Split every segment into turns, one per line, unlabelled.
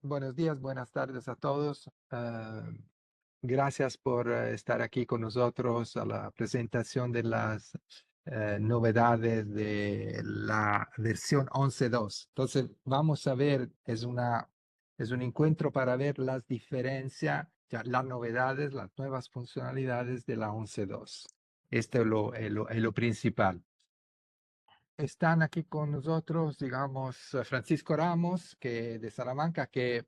Buenos días, buenas tardes a todos. Gracias por estar aquí con nosotros a la presentación de las novedades de la versión 11.2. Entonces, vamos a ver, es un encuentro para ver las diferencias, ya, las novedades, las nuevas funcionalidades de la 11.2. Este es lo principal. Están aquí con nosotros, digamos, Francisco Ramos, que de Salamanca, que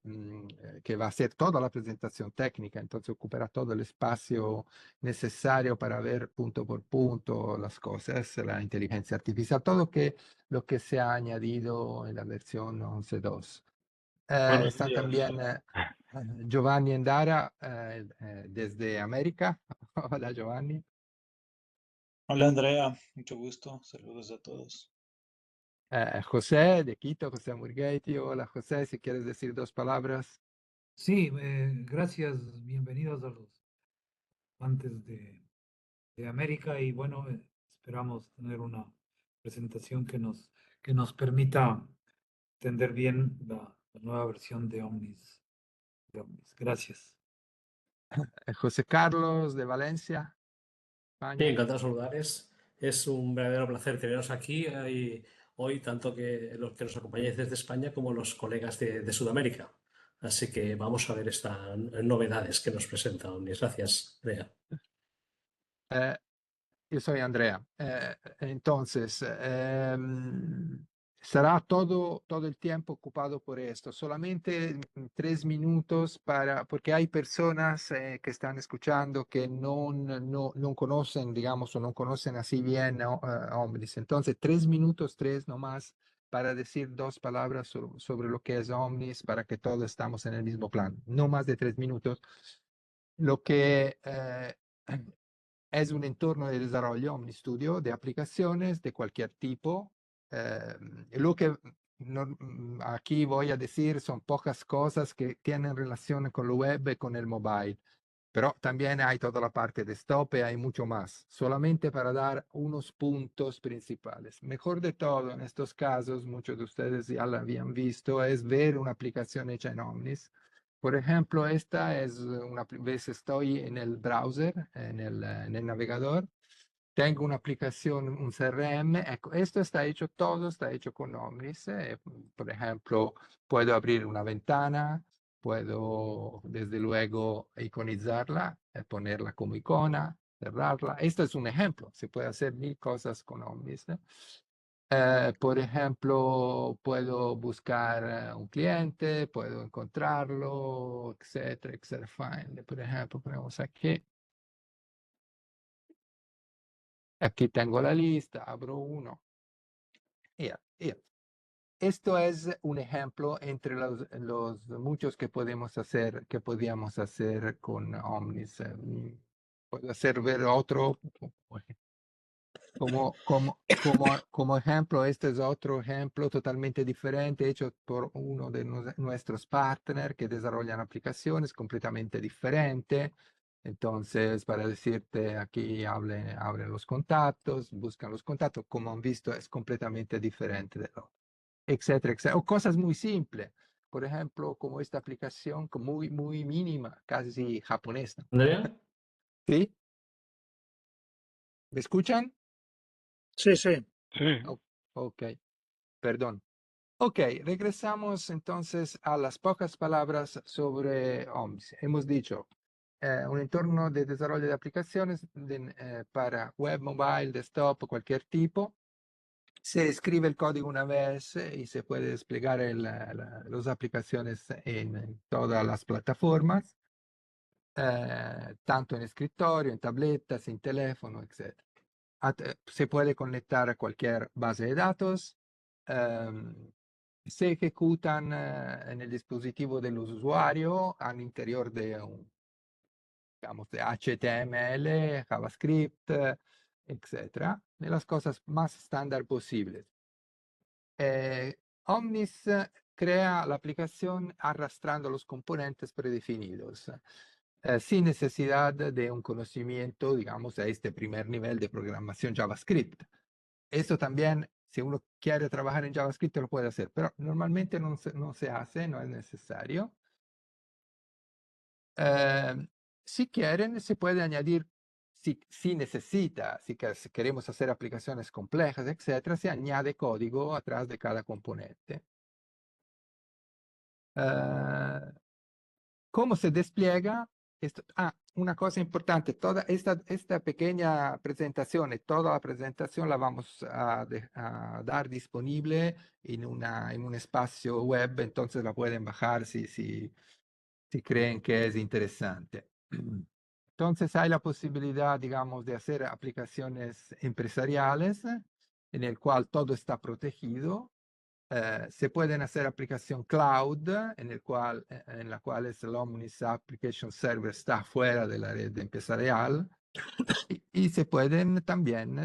va a hacer toda la presentación técnica, entonces ocupará todo el espacio necesario para ver punto por punto las cosas, la inteligencia artificial, lo que se ha añadido en la versión 11.2.
Buenos
Están
días.
también Giovanni Endara desde América. Hola, Giovanni.
Hola Andrea, mucho gusto. Saludos a todos.
José de Quito, José Murgueiti. Hola, José, si quieres decir dos palabras.
Sí, gracias, bienvenidos a los antes de América y bueno, esperamos tener una presentación que nos permita entender bien la nueva versión de Omnis. Gracias.
José Carlos de Valencia,
Sí,
España.
encantado de saludarles. Es un verdadero placer teneros aquí hoy, tanto que los que nos acompañáis desde España como los colegas de Sudamérica. Así que vamos a ver estas novedades que nos presenta Omnis. Gracias, Bea.
Eh, yo soy Andrea. Entonces, será todo el tiempo ocupado por esto. Solamente 3 minutos porque hay personas que están escuchando que no conocen, digamos, o no conocen así bien, ¿no? Omnis. Entonces, 3 minutos, tres nomás, para decir dos palabras sobre lo que es Omnis, para que todos estamos en el mismo plan. No más de 3 minutos. Lo que es un entorno de desarrollo, un estudio de aplicaciones de cualquier tipo. Lo que aquí voy a decir son pocas cosas que tienen relación con el web y con el mobile, pero también hay toda la parte de stop y hay mucho más, solamente para dar unos puntos principales. Mejor de todo en estos casos, muchos de ustedes ya la habían visto, es ver una aplicación hecha en Omnis. Por ejemplo, esta es una vez estoy en el browser, en el navegador, tengo una aplicación, un CRM, esto está hecho, todo está hecho con Omnis. Por ejemplo, puedo abrir una ventana, puedo desde luego iconizarla, ponerla como icona, cerrarla. Esto es un ejemplo, se puede hacer mil cosas con Omnis. Por ejemplo, puedo buscar un cliente, puedo encontrarlo, etcétera, etcétera. Find, por ejemplo, ponemos aquí. Aquí tengo la lista, abro uno. Y esto es un ejemplo entre los muchos que podemos hacer, que podíamos hacer con Omnis. Puedo hacer ver otro. Como ejemplo, este es otro ejemplo totalmente diferente, hecho por uno de nuestros partners que desarrollan aplicaciones completamente diferentes. Entonces, para decirte, aquí abren los contactos, buscan los contactos, como han visto, es completamente diferente de otro, etcétera, etcétera. O cosas muy simples, por ejemplo, como esta aplicación muy mínima, casi japonesa.
Andrea.
¿Sí? ¿Me escuchan?
Sí, sí.
Oh, ok, perdón. Ok, regresamos entonces a las pocas palabras sobre OMS. Hemos dicho un entorno de desarrollo de aplicaciones para web, mobile, desktop, cualquier tipo. Se escribe el código una vez y se puede desplegar las aplicaciones en todas las plataformas, tanto en escritorio, en tabletas, en teléfono, etc. Se puede conectar a cualquier base de datos. Se ejecutan en el dispositivo del usuario al interior de digamos, de HTML, JavaScript, etcétera, de las cosas más estándar posibles. Omnis crea la aplicación arrastrando los componentes predefinidos, sin necesidad de un conocimiento, digamos, a este primer nivel de programación JavaScript. Esto también si uno quiere trabajar en JavaScript lo puede hacer, pero normalmente no se hace, no es necesario. Si quieren, se puede añadir, si necesita, si queremos hacer aplicaciones complejas, etcétera, se añade código atrás de cada componente. ¿Cómo se despliega esto? Una cosa importante, toda esta pequeña presentación y toda la presentación la vamos a dar disponible en un espacio web, entonces la pueden bajar si creen que es interesante. Entonces hay la posibilidad, digamos, de hacer aplicaciones empresariales en el cual todo está protegido. Se pueden hacer aplicación cloud, en la cual el Omnis Application Server está fuera de la red empresarial. Y se pueden también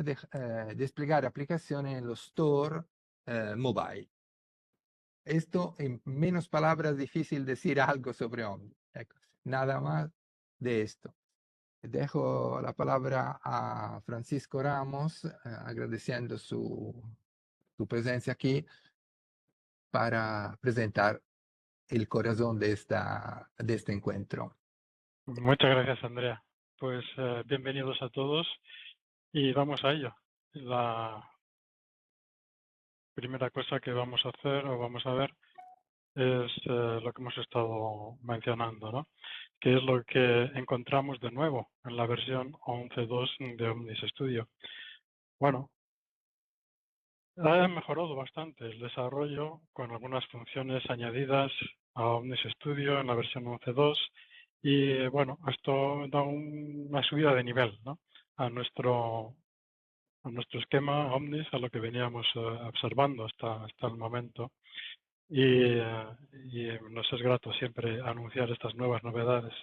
desplegar aplicaciones en los store mobile. Esto, en menos palabras, difícil decir algo sobre Omnis. Nada más de esto. Dejo la palabra a Francisco Ramos, agradeciendo su presencia aquí para presentar el corazón de este encuentro.
Muchas gracias, Andrea. Pues bienvenidos a todos y vamos a ello. La primera cosa que vamos a hacer o vamos a ver es lo que hemos estado mencionando, ¿no? Que es lo que encontramos de nuevo en la versión 11.2 de Omnis Studio. Bueno, ha mejorado bastante el desarrollo con algunas funciones añadidas a Omnis Studio en la versión 11.2 y bueno, esto da una subida de nivel, ¿no? a nuestro esquema Omnis, a lo que veníamos observando hasta el momento. Y nos es grato siempre anunciar estas nuevas novedades.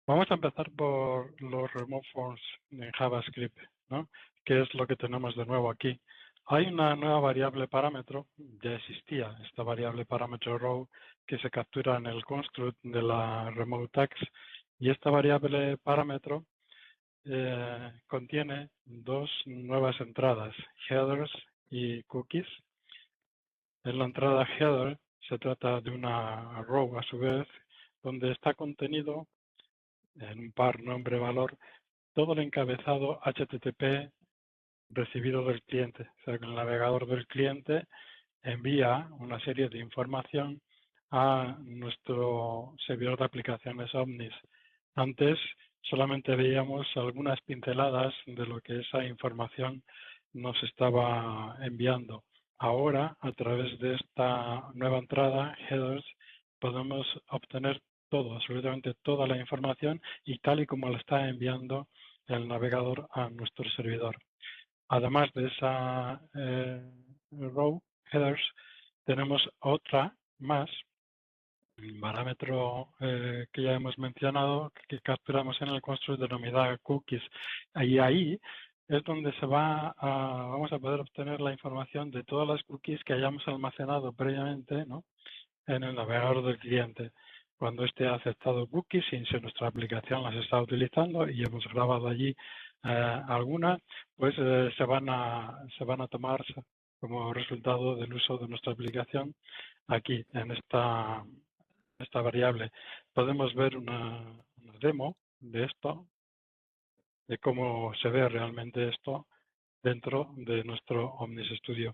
Vamos a empezar por los remote forms en JavaScript, ¿no? ¿Qué es lo que tenemos de nuevo aquí? Hay una nueva variable parámetro, ya existía esta variable parámetro row que se captura en el construct de la remote tags, y esta variable parámetro contiene dos nuevas entradas, headers y cookies. En la entrada header se trata de una row a su vez, donde está contenido en un par nombre-valor todo el encabezado HTTP recibido del cliente. O sea, que el navegador del cliente envía una serie de información a nuestro servidor de aplicaciones Omnis. Antes solamente veíamos algunas pinceladas de lo que esa información nos estaba enviando. Ahora, a través de esta nueva entrada, headers, podemos obtener todo, absolutamente toda la información y tal y como la está enviando el navegador a nuestro servidor. Además de esa row, headers, tenemos otra más, el parámetro que ya hemos mencionado, que capturamos en el construct denominada cookies. Y ahí es donde vamos a poder obtener la información de todas las cookies que hayamos almacenado previamente, ¿no? en el navegador del cliente. Cuando éste ha aceptado cookies y si nuestra aplicación las está utilizando y hemos grabado allí algunas, pues se van a tomar como resultado del uso de nuestra aplicación aquí en esta variable. Podemos ver una demo de esto, de cómo se ve realmente esto dentro de nuestro Omnis Studio.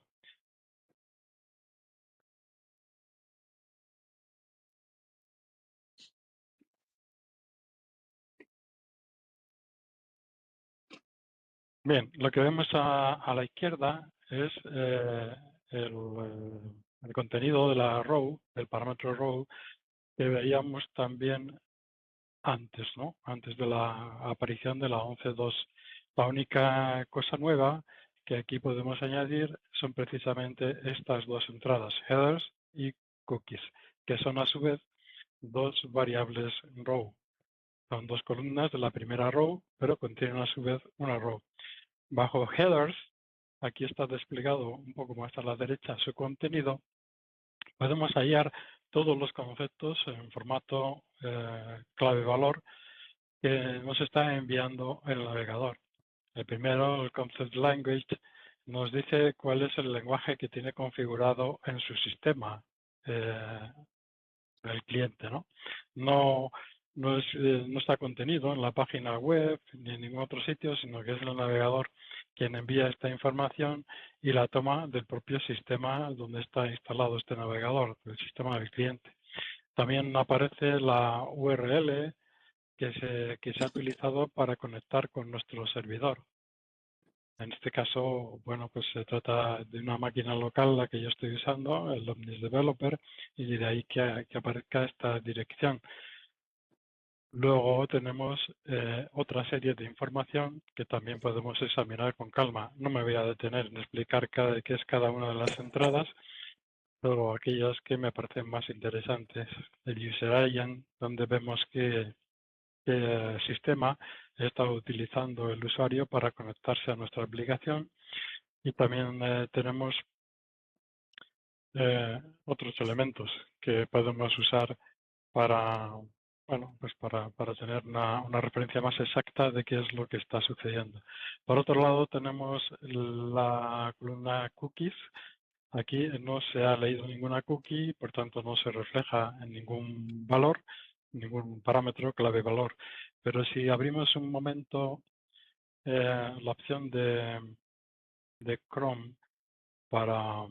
Bien, lo que vemos a la izquierda es el contenido de la row, del parámetro row, que veíamos también antes, ¿no? Antes de la aparición de la 11.2. La única cosa nueva que aquí podemos añadir son precisamente estas dos entradas, headers y cookies, que son a su vez dos variables row. Son dos columnas de la primera row, pero contienen a su vez una row. Bajo headers, aquí está desplegado un poco más a la derecha su contenido. Podemos hallar todos los conceptos en formato clave-valor que nos está enviando el navegador. El primero, el Concept Language, nos dice cuál es el lenguaje que tiene configurado en su sistema el cliente, ¿no? No está contenido en la página web ni en ningún otro sitio, sino que es el navegador quien envía esta información y la toma del propio sistema donde está instalado este navegador, del sistema del cliente. También aparece la URL que se ha utilizado para conectar con nuestro servidor. En este caso, bueno, pues se trata de una máquina local la que yo estoy usando, el Omnis Developer, y de ahí que aparezca esta dirección. Luego tenemos otra serie de información que también podemos examinar con calma. No me voy a detener en explicar qué es cada una de las entradas, pero aquellas que me parecen más interesantes. El User Agent, donde vemos que el sistema está utilizando el usuario para conectarse a nuestra aplicación, y también tenemos otros elementos que podemos usar para, bueno, pues para tener una referencia más exacta de qué es lo que está sucediendo. Por otro lado, tenemos la columna cookies. Aquí no se ha leído ninguna cookie, por tanto no se refleja en ningún valor, ningún parámetro clave valor. Pero si abrimos un momento la opción de Chrome para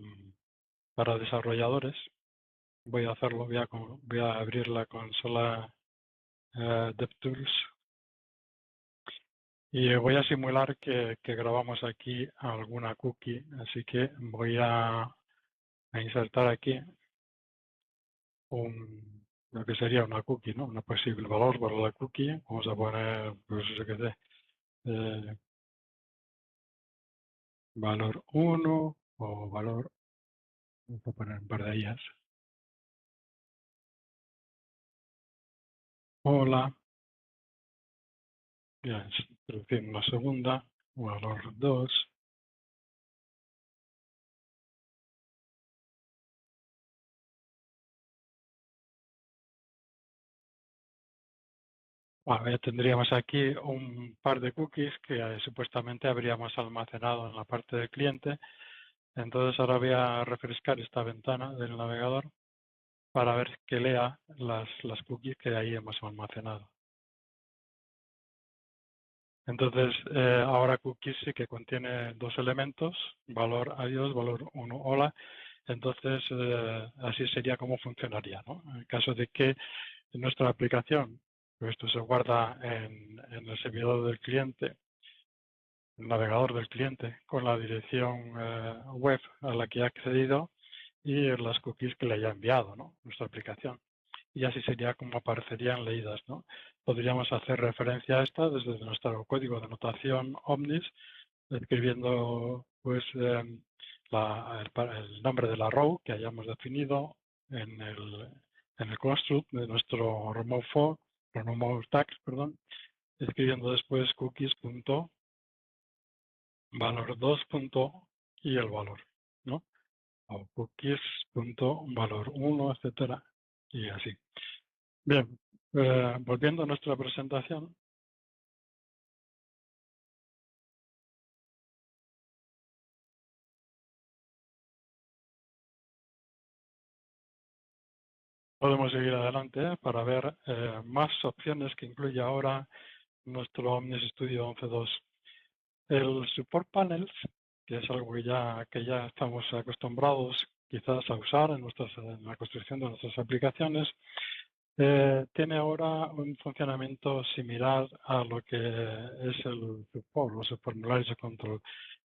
desarrolladores, voy a hacerlo, voy a abrir la consola DevTools y voy a simular que grabamos aquí alguna cookie, así que voy a insertar aquí lo que sería una cookie, ¿no? Un posible valor para la cookie. Vamos a poner, pues yo qué sé, valor 1 o valor, vamos a poner un par de ellas. Hola. Ya, introducir una segunda, valor 2. Ya tendríamos aquí un par de cookies que supuestamente habríamos almacenado en la parte del cliente. Entonces ahora voy a refrescar esta ventana del navegador para ver que lea las cookies que ahí hemos almacenado. Entonces ahora cookies sí que contiene dos elementos, valor adiós, valor 1 hola. Entonces así sería como funcionaría, ¿no? En caso de que nuestra aplicación, esto se guarda en el servidor del cliente, el navegador del cliente, con la dirección web a la que ha accedido y las cookies que le haya enviado, ¿no? Nuestra aplicación. Y así sería como aparecerían leídas, ¿no? Podríamos hacer referencia a esta desde nuestro código de notación Omnis, escribiendo pues el nombre de la row que hayamos definido en el construct de nuestro remote tags, escribiendo después cookies.valor2. Y el valor, ¿no? O cookies.valor1, etcétera, y así. Bien, volviendo a nuestra presentación. Podemos seguir adelante para ver más opciones que incluye ahora nuestro Omnis Studio 11.2. El Support Panels, que es algo que ya estamos acostumbrados quizás a usar en la construcción de nuestras aplicaciones, tiene ahora un funcionamiento similar a lo que es el support, los formularios de control.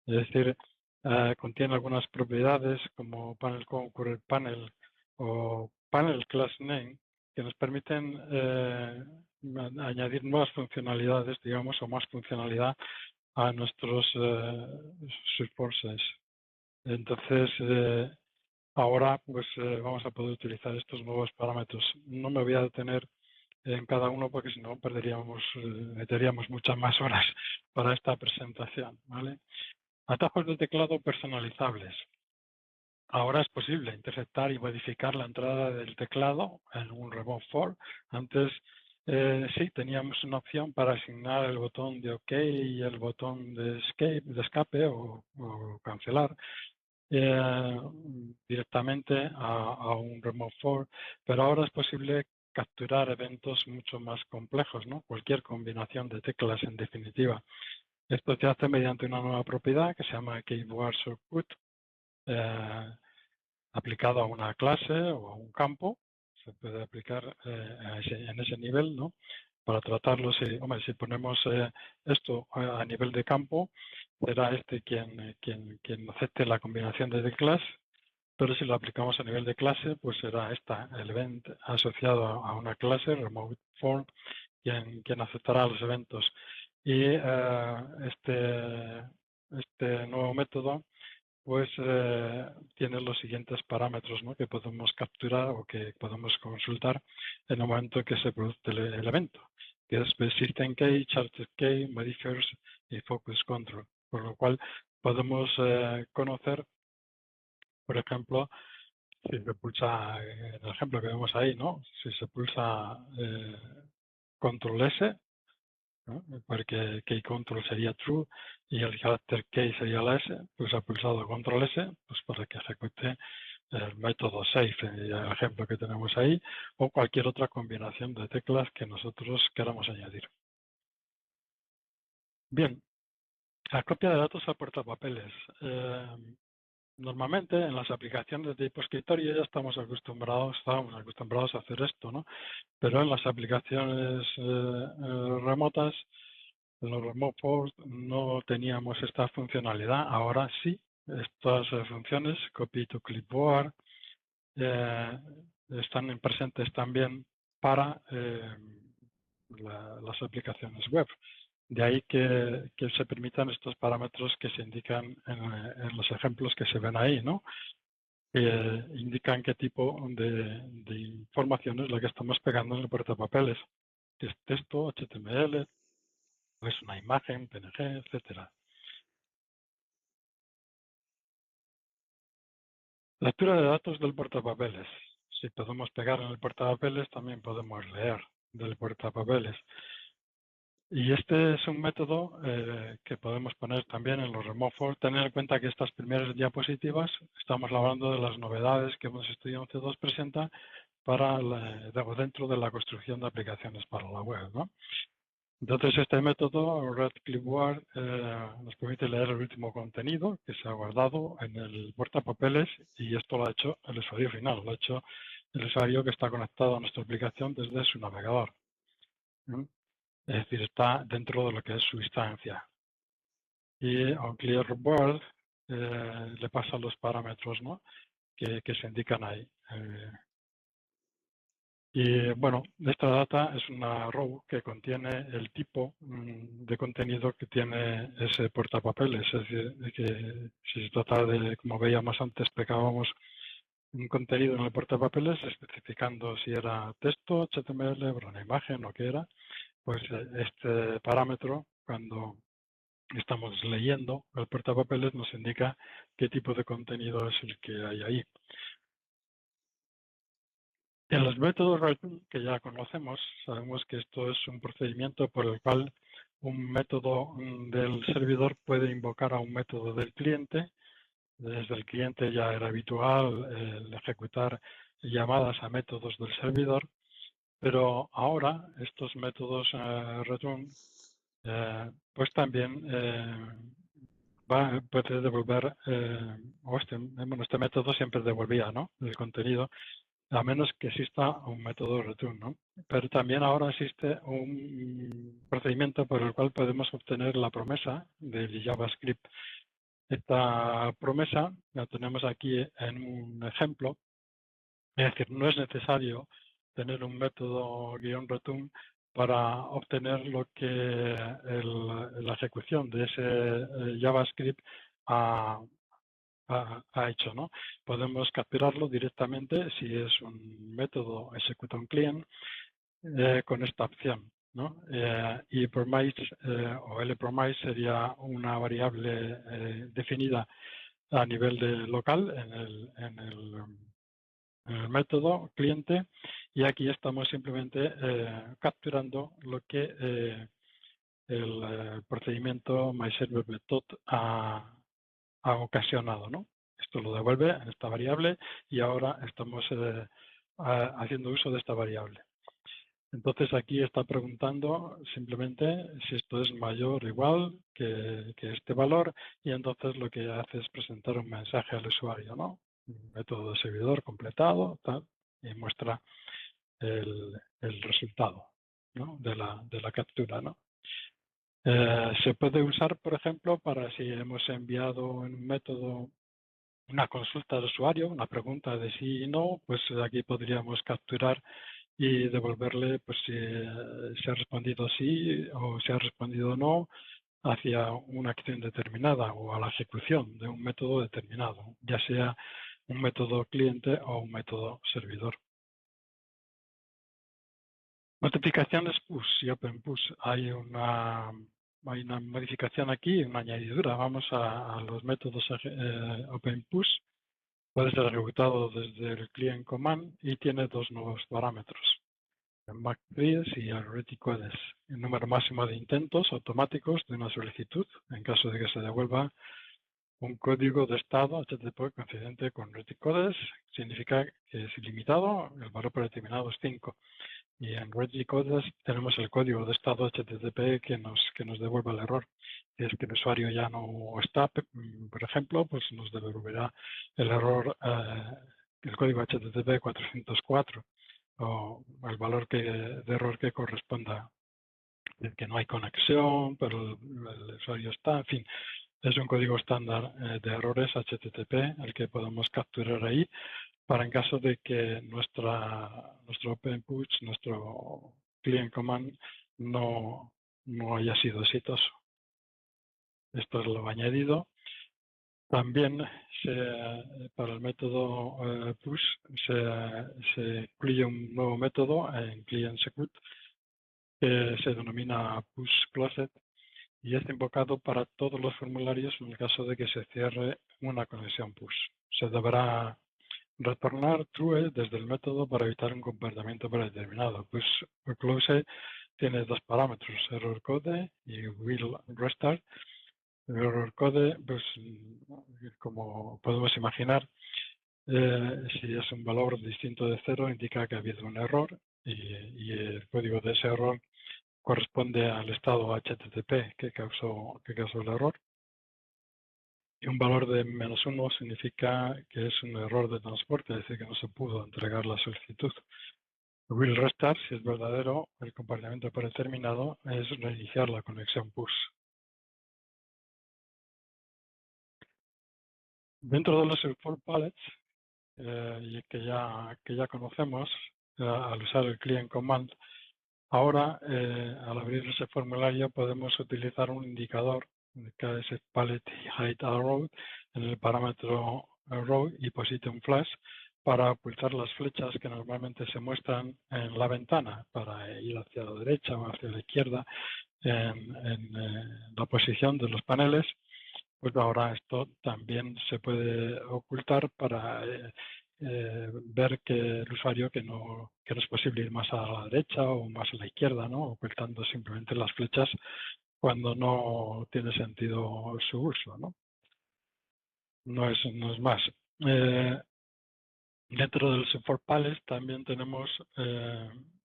Es decir, contiene algunas propiedades como panel concurrent panel o panel class name que nos permiten añadir nuevas funcionalidades, digamos, o más funcionalidad a nuestros supports. Entonces, ahora pues vamos a poder utilizar estos nuevos parámetros. No me voy a detener en cada uno porque si no meteríamos muchas más horas para esta presentación, ¿vale? Atajos de teclado personalizables. Ahora es posible interceptar y modificar la entrada del teclado en un remote for. Antes Sí, teníamos una opción para asignar el botón de OK y el botón de escape o cancelar directamente a un Remote for, pero ahora es posible capturar eventos mucho más complejos, ¿no? Cualquier combinación de teclas, en definitiva. Esto se hace mediante una nueva propiedad que se llama Keyboard Shortcut, aplicado a una clase o a un campo. Se puede aplicar en ese nivel, ¿no? Para tratarlo, si ponemos esto a nivel de campo, será este quien acepte la combinación de teclas, pero si lo aplicamos a nivel de clase, pues será el event asociado a una clase, remote form, quien aceptará los eventos. Y este nuevo método pues tiene los siguientes parámetros, ¿no? Que podemos capturar o que podemos consultar en el momento que se produce el evento, que es System Key, Charted Key, Modifiers y Focus Control. Por lo cual podemos conocer, por ejemplo, si se pulsa, en el ejemplo que vemos ahí, ¿no? Si se pulsa Control S, ¿no? Porque Key Control sería True y el carácter Key sería la S, pues ha pulsado Control S pues para que ejecute el método Save, el ejemplo que tenemos ahí, o cualquier otra combinación de teclas que nosotros queramos añadir. Bien, la copia de datos al portapapeles. Normalmente en las aplicaciones de tipo escritorio ya estábamos acostumbrados a hacer esto, ¿no? Pero en las aplicaciones remotas, en los remote ports, no teníamos esta funcionalidad. Ahora sí, estas funciones, copy to clipboard, están presentes también para las aplicaciones web. De ahí que se permitan estos parámetros que se indican en los ejemplos que se ven ahí, ¿no? Que indican qué tipo de información es la que estamos pegando en el portapapeles. Si es texto, HTML, o es una imagen, PNG, etcétera. Lectura de datos del portapapeles. Si podemos pegar en el portapapeles, también podemos leer del portapapeles. Y este es un método que podemos poner también en los remote for. Tener en cuenta que estas primeras diapositivas, estamos hablando de las novedades que hemos estudiado en C2 presenta para dentro de la construcción de aplicaciones para la web, ¿no? Entonces este método, Red Clipboard, nos permite leer el último contenido que se ha guardado en el portapapeles, y esto lo ha hecho el usuario final, lo ha hecho el usuario que está conectado a nuestra aplicación desde su navegador. Es decir, está dentro de lo que es su instancia. Y a Clearboard le pasa los parámetros, ¿no? que se indican ahí. Y bueno, esta data es una row que contiene el tipo de contenido que tiene ese portapapeles. Es decir, que si se trata de, como veíamos antes, pegábamos un contenido en el portapapeles especificando si era texto, HTML, una imagen o qué era, pues este parámetro, cuando estamos leyendo el portapapeles, nos indica qué tipo de contenido es el que hay ahí. En los métodos que ya conocemos, sabemos que esto es un procedimiento por el cual un método del servidor puede invocar a un método del cliente. Desde el cliente ya era habitual el ejecutar llamadas a métodos del servidor, pero ahora estos métodos return pues también puede devolver, este método siempre devolvía, ¿no?, el contenido, a menos que exista un método return, ¿no? Pero también ahora existe un procedimiento por el cual podemos obtener la promesa del JavaScript. Esta promesa la tenemos aquí en un ejemplo. Es decir, no es necesario tener un método -return para obtener lo que la ejecución de ese JavaScript ha hecho, ¿no? Podemos capturarlo directamente si es un método executionClient con esta opción, ¿no? Y promise o lpromise sería una variable definida a nivel local en el método cliente, y aquí estamos simplemente capturando lo que el procedimiento MyServerMethod ha ocasionado, ¿no? Esto lo devuelve en esta variable y ahora estamos haciendo uso de esta variable. Entonces aquí está preguntando simplemente si esto es mayor o igual que este valor, y entonces lo que hace es presentar un mensaje al usuario, ¿no? Un método de servidor completado, tal, y muestra el resultado, ¿no? de la captura, ¿no? Se puede usar, por ejemplo, para si hemos enviado un método una consulta al usuario, una pregunta de sí y no, pues aquí podríamos capturar y devolverle pues si se ha respondido sí o se ha respondido no hacia una acción determinada o a la ejecución de un método determinado, ya sea un método cliente o un método servidor. Notificaciones push y open push. Hay una modificación aquí, una añadidura. Vamos a los métodos open push. Puede ser ejecutado desde el client command y tiene dos nuevos parámetros, el MAC-frees y el ready-codes. El número máximo de intentos automáticos de una solicitud en caso de que se devuelva un código de estado HTTP coincidente con ready-codes significa que es ilimitado, el valor predeterminado es 5. Y en ready-codes tenemos el código de estado HTTP que nos devuelve el error. Si es que el usuario ya no está, por ejemplo, pues nos devolverá el error, el código HTTP 404 o el valor de error que corresponda, que no hay conexión, pero el usuario está, en fin. Es un código estándar de errores HTTP el que podemos capturar ahí para en caso de que nuestro open push, nuestro client command no haya sido exitoso. Esto es lo añadido. También para el método push se incluye un nuevo método en client secret que se denomina push closet y es invocado para todos los formularios en el caso de que se cierre una conexión push. Se deberá retornar true desde el método para evitar un comportamiento predeterminado. Push close tiene dos parámetros, error code y will restart. El error code, pues como podemos imaginar, si es un valor distinto de 0 indica que ha habido un error y el código de ese error corresponde al estado HTTP que causó el error. Y un valor de -1 significa que es un error de transporte, es decir, que no se pudo entregar la solicitud. Will restart, si es verdadero, el comportamiento predeterminado es reiniciar la conexión push. Dentro de los for pallets, y que ya conocemos, al usar el client command, ahora al abrir ese formulario podemos utilizar un indicador que es el pallet height arrow en el parámetro row y position flash para ocultar las flechas que normalmente se muestran en la ventana para ir hacia la derecha o hacia la izquierda en la posición de los paneles. Pues ahora esto también se puede ocultar para ver que el usuario que no es posible ir más a la derecha o más a la izquierda, ¿no? Ocultando simplemente las flechas cuando no tiene sentido su uso, ¿no? No es más. Dentro del support palace también tenemos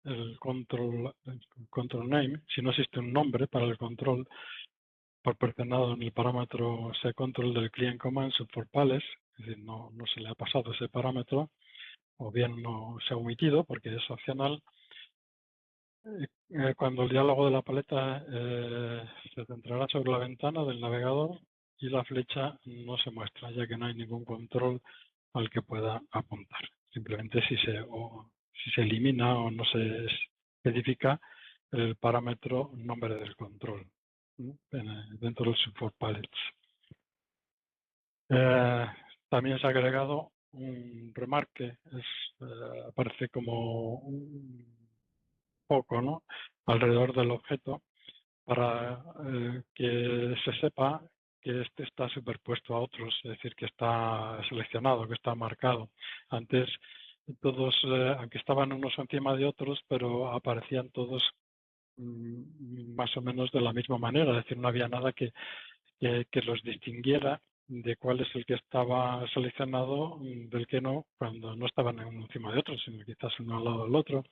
el control name. Si no existe un nombre para el control proporcionado en el parámetro seControl del client command support palace, es decir, no se le ha pasado ese parámetro o bien no se ha omitido porque es opcional, cuando el diálogo de la paleta se centrará sobre la ventana del navegador y la flecha no se muestra, ya que no hay ningún control al que pueda apuntar. Simplemente si se elimina o no se especifica el parámetro nombre del control, ¿no? Dentro del support pallets. También se ha agregado un remarque, aparece como un foco, ¿no?, alrededor del objeto para que se sepa que este está superpuesto a otros, es decir, que está seleccionado, que está marcado. Antes todos, aunque estaban unos encima de otros, pero aparecían todos más o menos de la misma manera, es decir, no había nada que los distinguiera de cuál es el que estaba seleccionado del que no, cuando no estaban uno encima de otro, sino quizás uno al lado del otro.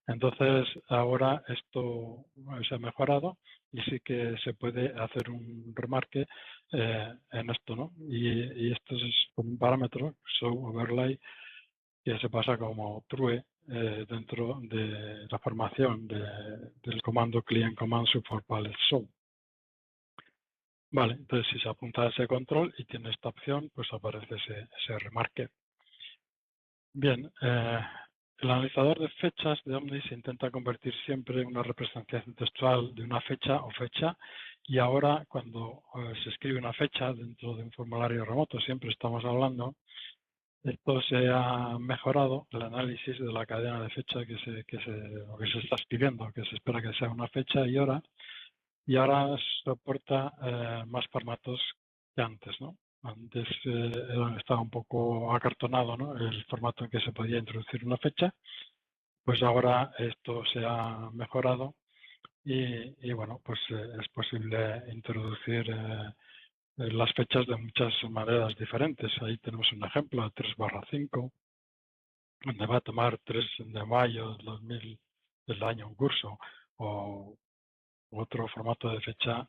Entonces, ahora esto se ha mejorado y sí que se puede hacer un remarque en esto, ¿no? Y esto es con un parámetro, show overlay, que se pasa como true dentro de la formación del comando client command support palette show. Vale, entonces si se apunta a ese control y tiene esta opción, pues aparece ese remarque. Bien, el analizador de fechas de Omnis intenta convertir siempre una representación textual de una fecha o fecha, y ahora cuando se escribe una fecha dentro de un formulario remoto, siempre estamos hablando, esto se ha mejorado, el análisis de la cadena de fecha que se está escribiendo, que se espera que sea una fecha y hora, y ahora soporta más formatos que antes, ¿no? Antes estaba un poco acartonado, ¿no? El formato en que se podía introducir una fecha, pues ahora esto se ha mejorado y bueno, pues es posible introducir las fechas de muchas maneras diferentes. Ahí tenemos un ejemplo, 3/5, donde va a tomar 3 de mayo del 2000 del año en curso, o otro formato de fecha,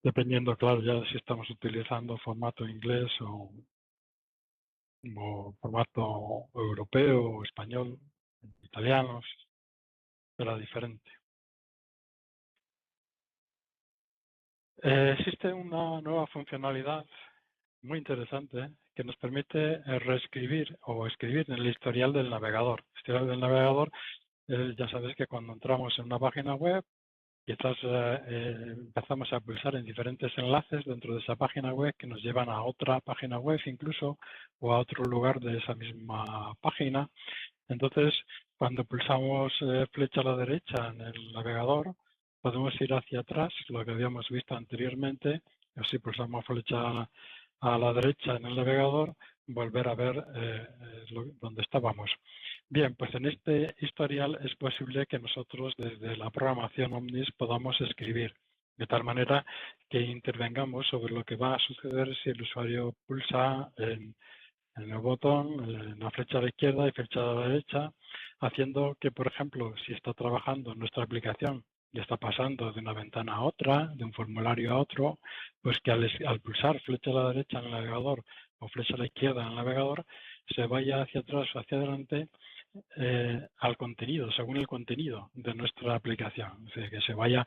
dependiendo, claro, ya si estamos utilizando formato inglés o formato europeo o español, italiano, será diferente. Existe una nueva funcionalidad muy interesante que nos permite reescribir o escribir en el historial del navegador. El historial del navegador, ya sabes que cuando entramos en una página web, quizás empezamos a pulsar en diferentes enlaces dentro de esa página web que nos llevan a otra página web incluso, o a otro lugar de esa misma página. Entonces, cuando pulsamos flecha a la derecha en el navegador, podemos ir hacia atrás, lo que habíamos visto anteriormente. Si pulsamos flecha a la derecha en el navegador, volver a ver dónde estábamos. Bien, pues en este historial es posible que nosotros desde la programación Omnis podamos escribir, de tal manera que intervengamos sobre lo que va a suceder si el usuario pulsa en el botón, en la flecha a la izquierda y flecha a la derecha, haciendo que, por ejemplo, si está trabajando en nuestra aplicación y está pasando de una ventana a otra, de un formulario a otro, pues que al pulsar flecha a la derecha en el navegador o flecha a la izquierda en el navegador, se vaya hacia atrás o hacia adelante al contenido, según el contenido de nuestra aplicación. Es decir, que se vaya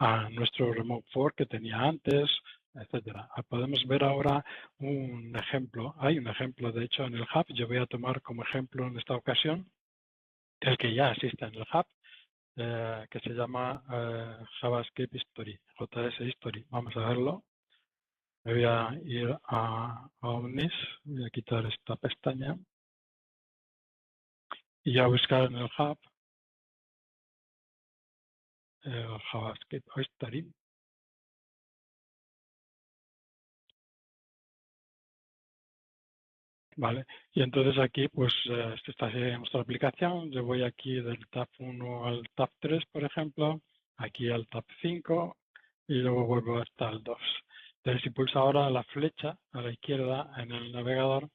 a nuestro remote for que tenía antes, etcétera. Podemos ver ahora un ejemplo. Hay un ejemplo, de hecho, en el Hub. Yo voy a tomar como ejemplo en esta ocasión el que ya existe en el Hub, que se llama JavaScript History, JS History. Vamos a verlo. Me voy a ir a Omnis, voy a quitar esta pestaña y a buscar en el Hub JavaScript History. Vale, y entonces aquí pues esta sería nuestra aplicación. Yo voy aquí del tab 1 al tab 3, por ejemplo, aquí al tab 5 y luego vuelvo hasta el 2. Entonces si pulso ahora la flecha a la izquierda en el navegador,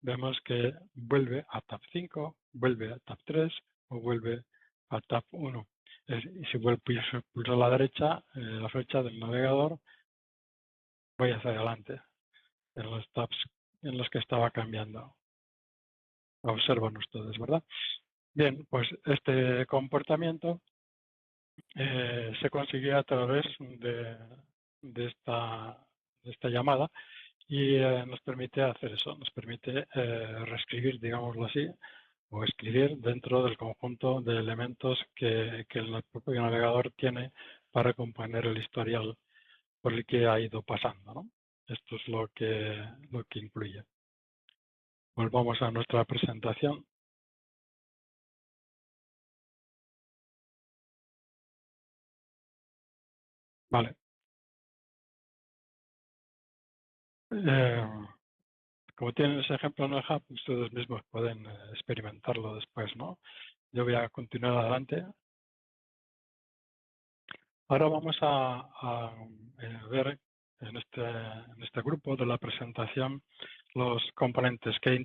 vemos que vuelve a tab 5, vuelve a tab 3 o vuelve a tab 1. Y si pulso a la derecha, la flecha del navegador, voy hacia adelante en los tabs en los que estaba cambiando. Observan ustedes, ¿verdad? Bien, pues este comportamiento se consigue a través de esta llamada y nos permite hacer eso, nos permite reescribir, digámoslo así, o escribir dentro del conjunto de elementos que el propio navegador tiene para componer el historial por el que ha ido pasando, ¿no? Esto es lo que incluye. Volvamos a nuestra presentación. Vale. Como tienen ese ejemplo en el hub, ustedes mismos pueden experimentarlo después, ¿no? Yo voy a continuar adelante. Ahora vamos a ver en este grupo de la presentación los componentes que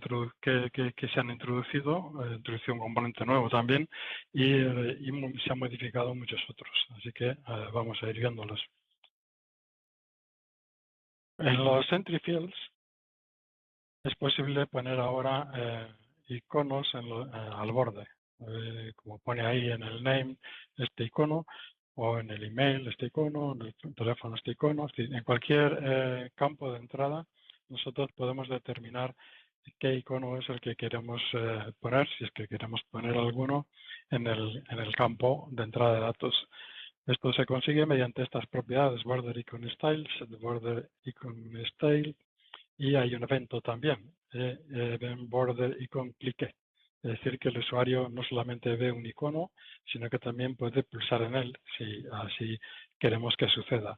se han introducido, introducido un componente nuevo también y se han modificado muchos otros. Así que vamos a ir viéndolos. En los entry fields es posible poner ahora iconos al borde. Como pone ahí en el name este icono, o en el email este icono, en el teléfono este icono. En cualquier campo de entrada nosotros podemos determinar qué icono es el que queremos poner, si es que queremos poner alguno en el campo de entrada de datos. Esto se consigue mediante estas propiedades, border icon style, set border icon style, y hay un evento también, border icon clique. Es decir, que el usuario no solamente ve un icono, sino que también puede pulsar en él, si así queremos que suceda.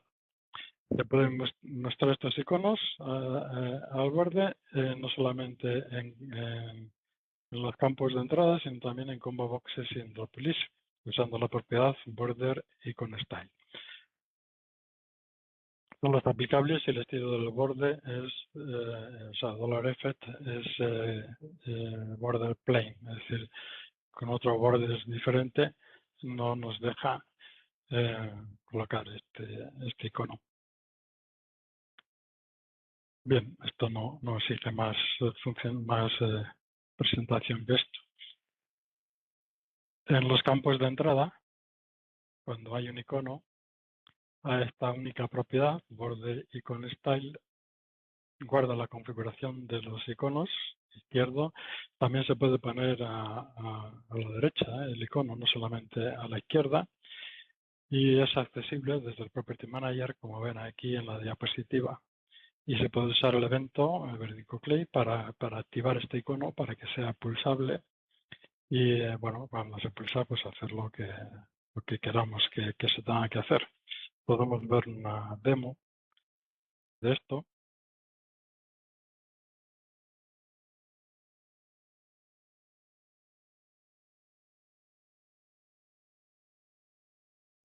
Se pueden mostrar estos iconos al borde, no solamente en los campos de entrada, sino también en combo boxes y en drop list, usando la propiedad border icon style. Son los aplicables y el estilo del borde es, o sea, $F es border plain, es decir, con otro borde diferente no nos deja colocar este icono. Bien, esto no exige más presentación que esto. En los campos de entrada, cuando hay un icono, a esta única propiedad, border icon style, guarda la configuración de los iconos izquierdo. También se puede poner a la derecha el icono, no solamente a la izquierda, y es accesible desde el Property Manager, como ven aquí en la diapositiva. Y se puede usar el evento, el Vertical Click, para activar este icono para que sea pulsable. Y bueno, cuando se pulsa, pues hacer lo que queramos que se tenga que hacer. Podemos ver una demo de esto.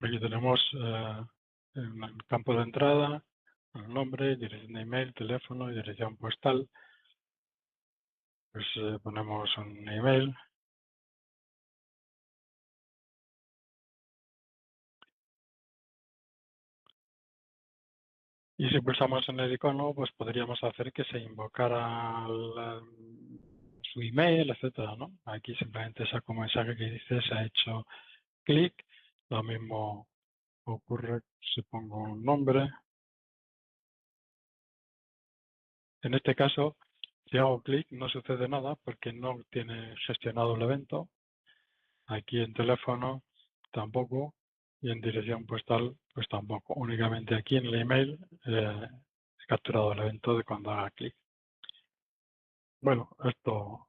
Aquí tenemos en el campo de entrada el nombre, dirección de email, teléfono y dirección postal. Pues ponemos un email. Y si pulsamos en el icono, pues podríamos hacer que se invocara su email, etcétera, ¿no? Aquí simplemente saco un mensaje que dice se ha hecho clic. Lo mismo ocurre si pongo un nombre. En este caso, si hago clic no sucede nada porque no tiene gestionado el evento. Aquí en teléfono tampoco, y en dirección postal pues tampoco. Únicamente aquí en el email he capturado el evento de cuando haga clic. Bueno, esto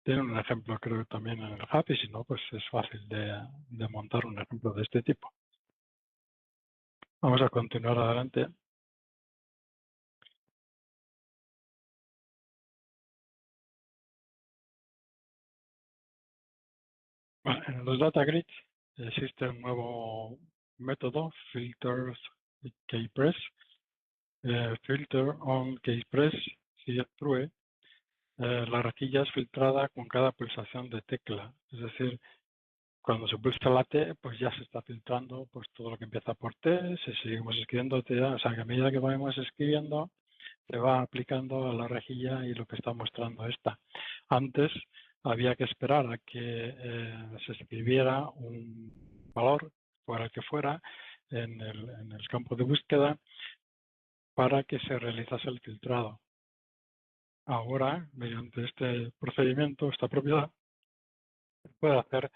tiene un ejemplo creo también en el hub, y si no, pues es fácil de montar un ejemplo de este tipo. Vamos a continuar adelante. Bueno, en los data grids existe un nuevo método, filters keypress. Filter on keypress, si es true, la rejilla es filtrada con cada pulsación de tecla. Es decir, cuando se pulsa la T, pues ya se está filtrando pues todo lo que empieza por T. Si seguimos escribiendo T, o sea, que a medida que vamos escribiendo, se va aplicando a la rejilla y lo que está mostrando esta. Antes había que esperar a que se escribiera un valor, fuera el que fuera, en el campo de búsqueda para que se realizase el filtrado. Ahora, mediante este procedimiento, esta propiedad, se puede hacer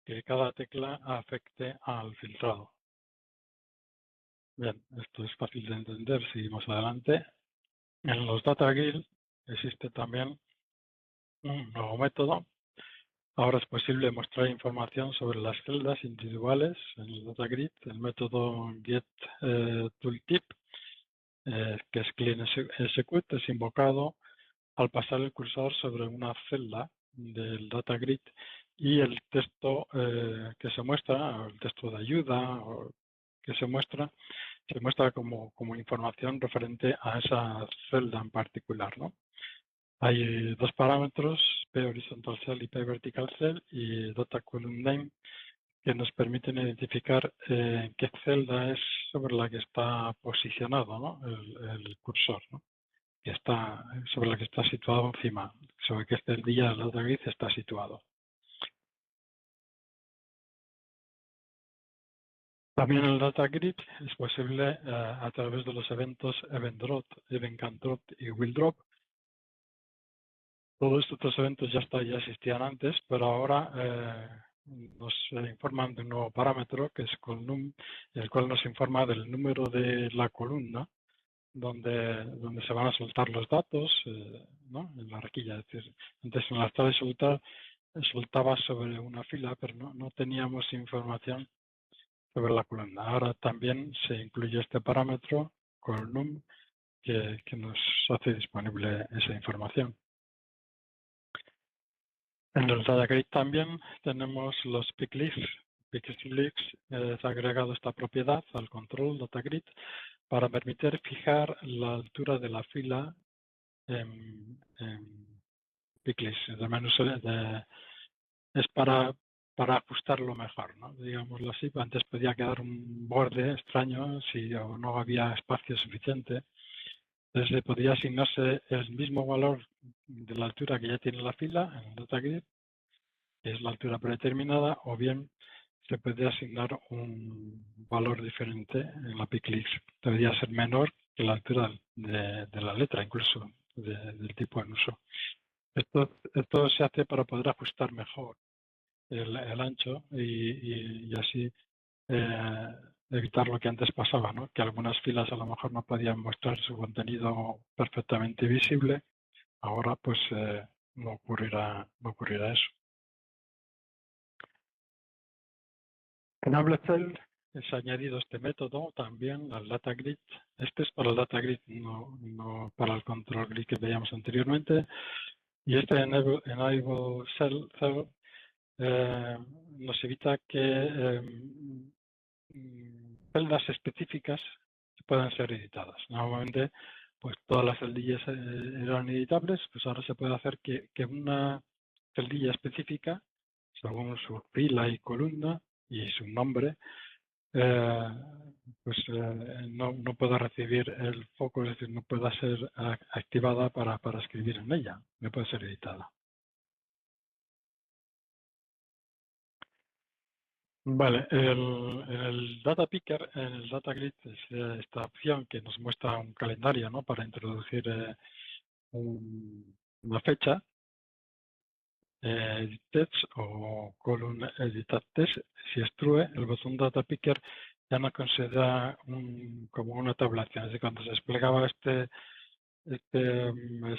que cada tecla afecte al filtrado. Bien, esto es fácil de entender. Seguimos adelante. En los data grid existe también un nuevo método. Ahora es posible mostrar información sobre las celdas individuales en el data grid, el método getTooltip. que es clean execute, es invocado al pasar el cursor sobre una celda del data grid y el texto que se muestra, o el texto de ayuda o que se muestra como información referente a esa celda en particular, ¿no? Hay dos parámetros, P horizontal cell y P vertical cell, y data column name, que nos permiten identificar qué celda es sobre la que está posicionado, ¿no? el cursor, ¿no? Que está sobre la que está situado encima, sobre qué celdilla del data grid está situado. También el data grid es posible a través de los eventos event drop, event can drop y will drop. Todos estos eventos ya existían antes, pero ahora nos informan de un nuevo parámetro que es column, el cual nos informa del número de la columna donde se van a soltar los datos, ¿no? En la requilla. Es decir, antes en la tabla de soltar soltaba sobre una fila, pero no teníamos información sobre la columna. Ahora también se incluye este parámetro column que nos hace disponible esa información. En el data grid también tenemos los pick leaves. Pick leaves se ha agregado esta propiedad al control data grid para permitir fijar la altura de la fila en pick leaves. Es para ajustarlo mejor, ¿no? Digámoslo así. Antes podía quedar un borde extraño si no había espacio suficiente. Entonces podía asignarse el mismo valor de la altura que ya tiene la fila en el data grid, que es la altura predeterminada, o bien se puede asignar un valor diferente en la pick leaf. Debería ser menor que la altura de la letra, incluso del tipo en uso. Esto se hace para poder ajustar mejor el ancho y así evitar lo que antes pasaba, ¿no? Que algunas filas a lo mejor no podían mostrar su contenido perfectamente visible. Ahora pues no ocurrirá eso. En AbleCell se ha añadido este método también al data grid. Este es para el data grid, no para el control grid que veíamos anteriormente. Y este enable cell nos evita que celdas específicas puedan ser editadas. Normalmente, pues todas las celdillas eran editables, pues ahora se puede hacer que una celdilla específica, según su fila y columna y su nombre, no pueda recibir el foco, es decir, no pueda ser activada para escribir en ella, no puede ser editada. Vale, el data picker en el data grid es esta opción que nos muestra un calendario, ¿no? Para introducir una fecha, edit text o column edit text. Si es true, el botón data picker ya no considera como una tablación. Es decir, cuando se desplegaba este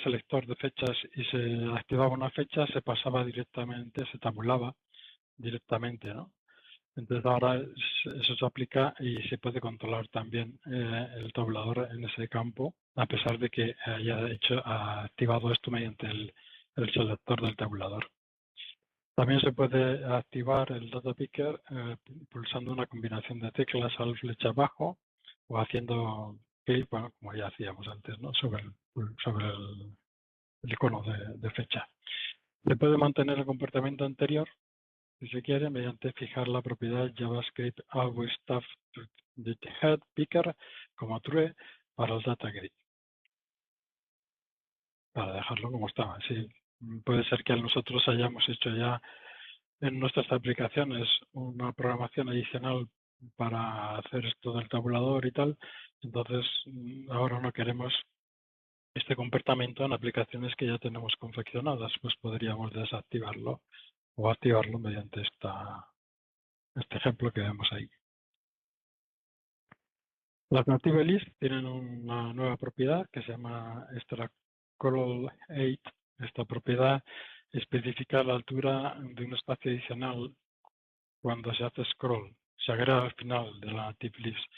selector de fechas y se activaba una fecha, se pasaba directamente, se tabulaba directamente, ¿no? Entonces ahora eso se aplica y se puede controlar también el tabulador en ese campo, a pesar de que haya activado esto mediante el selector del tabulador. También se puede activar el data picker pulsando una combinación de teclas al flecha abajo o haciendo clic, bueno, como ya hacíamos antes, ¿no? sobre el icono de fecha. Se puede mantener el comportamiento anterior si se quiere, mediante fijar la propiedad JavaScript always stuff to the head picker como true para el data grid. Para dejarlo como estaba. Sí, puede ser que nosotros hayamos hecho ya en nuestras aplicaciones una programación adicional para hacer esto del tabulador y tal. Entonces, ahora no queremos este comportamiento en aplicaciones que ya tenemos confeccionadas, pues podríamos desactivarlo o activarlo mediante este ejemplo que vemos ahí. Las native list tienen una nueva propiedad que se llama scroll8. Esta propiedad especifica la altura de un espacio adicional cuando se hace scroll. Se agrega al final de la native list.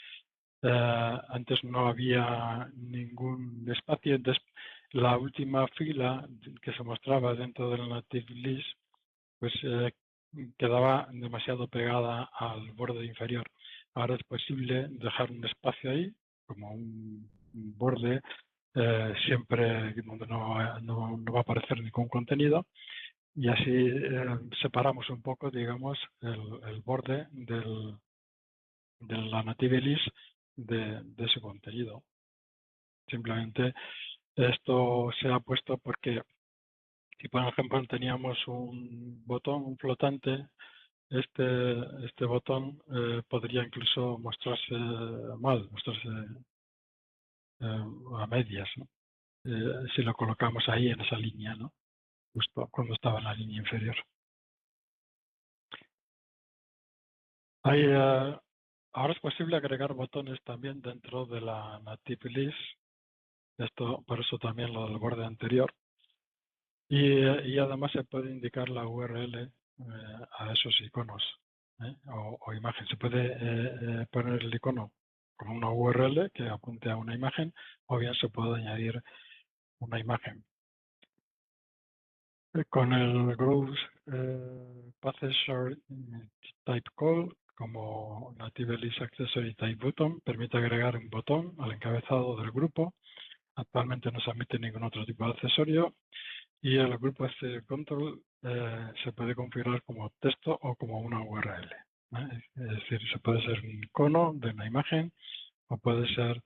Antes no había ningún espacio, entonces la última fila que se mostraba dentro del native list pues quedaba demasiado pegada al borde inferior. Ahora es posible dejar un espacio ahí, como un borde, siempre donde no va a aparecer ningún contenido, y así separamos un poco, digamos, el borde de la native list de su contenido. Simplemente esto se ha puesto porque si por ejemplo teníamos un botón flotante, este botón podría incluso mostrarse mal, mostrarse a medias, ¿no? Si lo colocamos ahí en esa línea, ¿no? Justo cuando estaba en la línea inferior. Ahora es posible agregar botones también dentro de la native list. Esto, por eso también lo del borde anterior. Y además se puede indicar la URL a esos iconos o imagen. Se puede poner el icono con una URL que apunte a una imagen, o bien se puede añadir una imagen. Con el Grows Path Short Type Call como Native List Accessory Type Button, permite agregar un botón al encabezado del grupo. Actualmente no se admite ningún otro tipo de accesorio. Y el grupo Access Control se puede configurar como texto o como una URL. Es decir, se puede ser un icono de una imagen o puede ser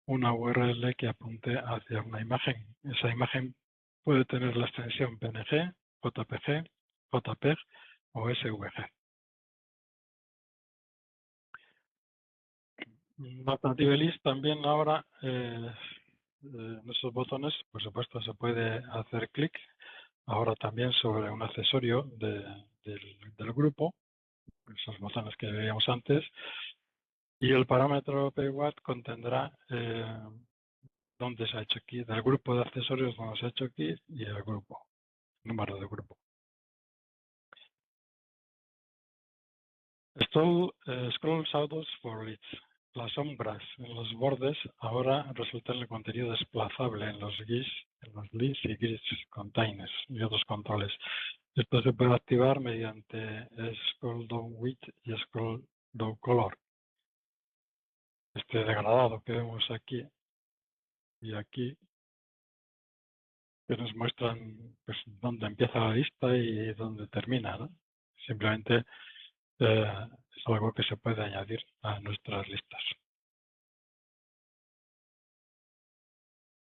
una URL que apunte hacia una imagen. Esa imagen puede tener la extensión PNG, JPG, JPEG o SVG. Native List también ahora, en esos botones, por supuesto, se puede hacer clic ahora también sobre un accesorio del grupo, esos botones que veíamos antes, y el parámetro pwatt contendrá dónde se ha hecho aquí, del grupo de accesorios donde se ha hecho aquí y el grupo, número de grupo. Scroll Shadows for Leads. Las sombras en los bordes ahora resultan el contenido desplazable en los GIS, en los leads y GIS containers y otros controles. Esto se puede activar mediante Scroll Down Width y Scroll Down Color. Este degradado que vemos aquí y aquí, que nos muestran pues, dónde empieza la lista y dónde termina, ¿no? Simplemente es algo que se puede añadir a nuestras listas.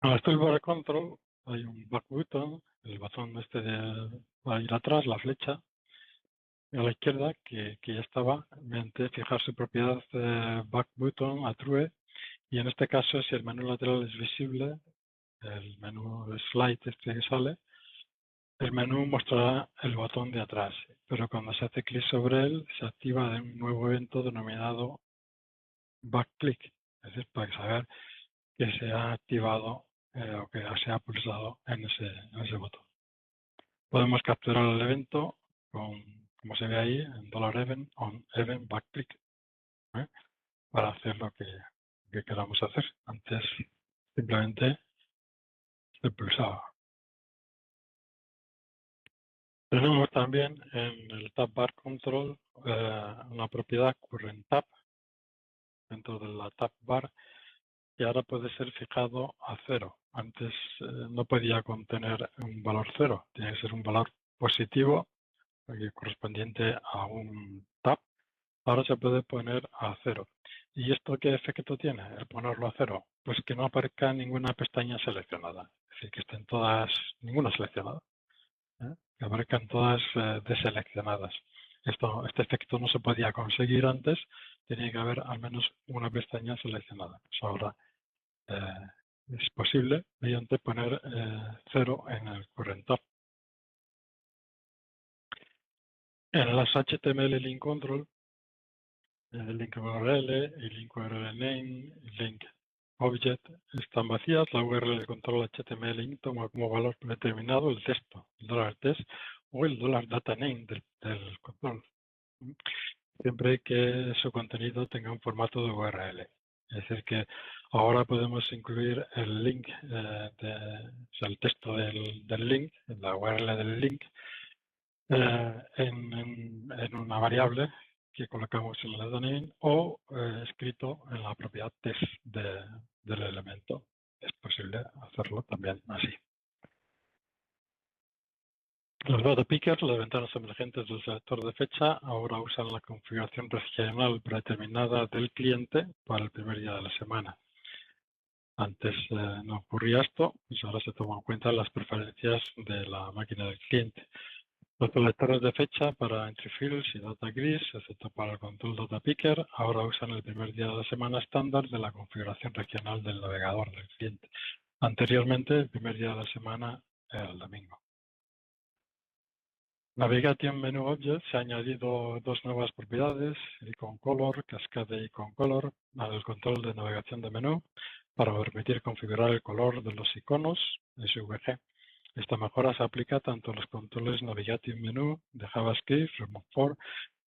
En el toolbar control hay un back button, el botón este va a ir atrás, la flecha a la izquierda, que ya estaba, mediante fijar su propiedad back button a true, y en este caso si el menú lateral es visible, el menú slide este que sale, el menú mostrará el botón de atrás, pero cuando se hace clic sobre él se activa un nuevo evento denominado back click, es decir, para saber que se ha activado o que se ha pulsado en ese botón. Podemos capturar el evento como se ve ahí, en $event on event backclick, para hacer lo que queramos hacer. Antes simplemente se pulsaba. Tenemos también en el tab bar control una propiedad current tab dentro de la tab bar, y ahora puede ser fijado a 0. Antes no podía contener un valor 0, tiene que ser un valor positivo correspondiente a un tab. Ahora se puede poner a 0. ¿Y esto qué efecto tiene, el ponerlo a 0? Pues que no aparezca ninguna pestaña seleccionada, es decir, que estén todas, ninguna seleccionada, que aparezcan todas deseleccionadas. Este efecto no se podía conseguir antes, tenía que haber al menos una pestaña seleccionada. Pues ahora es posible mediante poner 0 en el current tab. En las HTML link control, link URL y link URL name, link object están vacías. La URL de control HTML link toma como valor predeterminado el texto, el $test o el $dataname del control, siempre que su contenido tenga un formato de URL. Es decir, que ahora podemos incluir el link, el texto del link, la URL del link, en una variable que colocamos en el domain o escrito en la propiedad test del elemento. Es posible hacerlo también así. Los data pickers, las ventanas emergentes del selector de fecha, ahora usan la configuración regional predeterminada del cliente para el primer día de la semana. Antes no ocurría esto, pues ahora se toman en cuenta las preferencias de la máquina del cliente. Los selectores de fecha para entry fields y data gris, excepto para el control data picker, ahora usan el primer día de la semana estándar de la configuración regional del navegador del cliente. Anteriormente, el primer día de la semana era el domingo. Navigation Menu Object se ha añadido dos nuevas propiedades, Icon Color, Cascade Icon Color, al control de navegación de menú, para permitir configurar el color de los iconos SVG. Esta mejora se aplica tanto a los controles Navigation Menu de JavaScript, Remote for,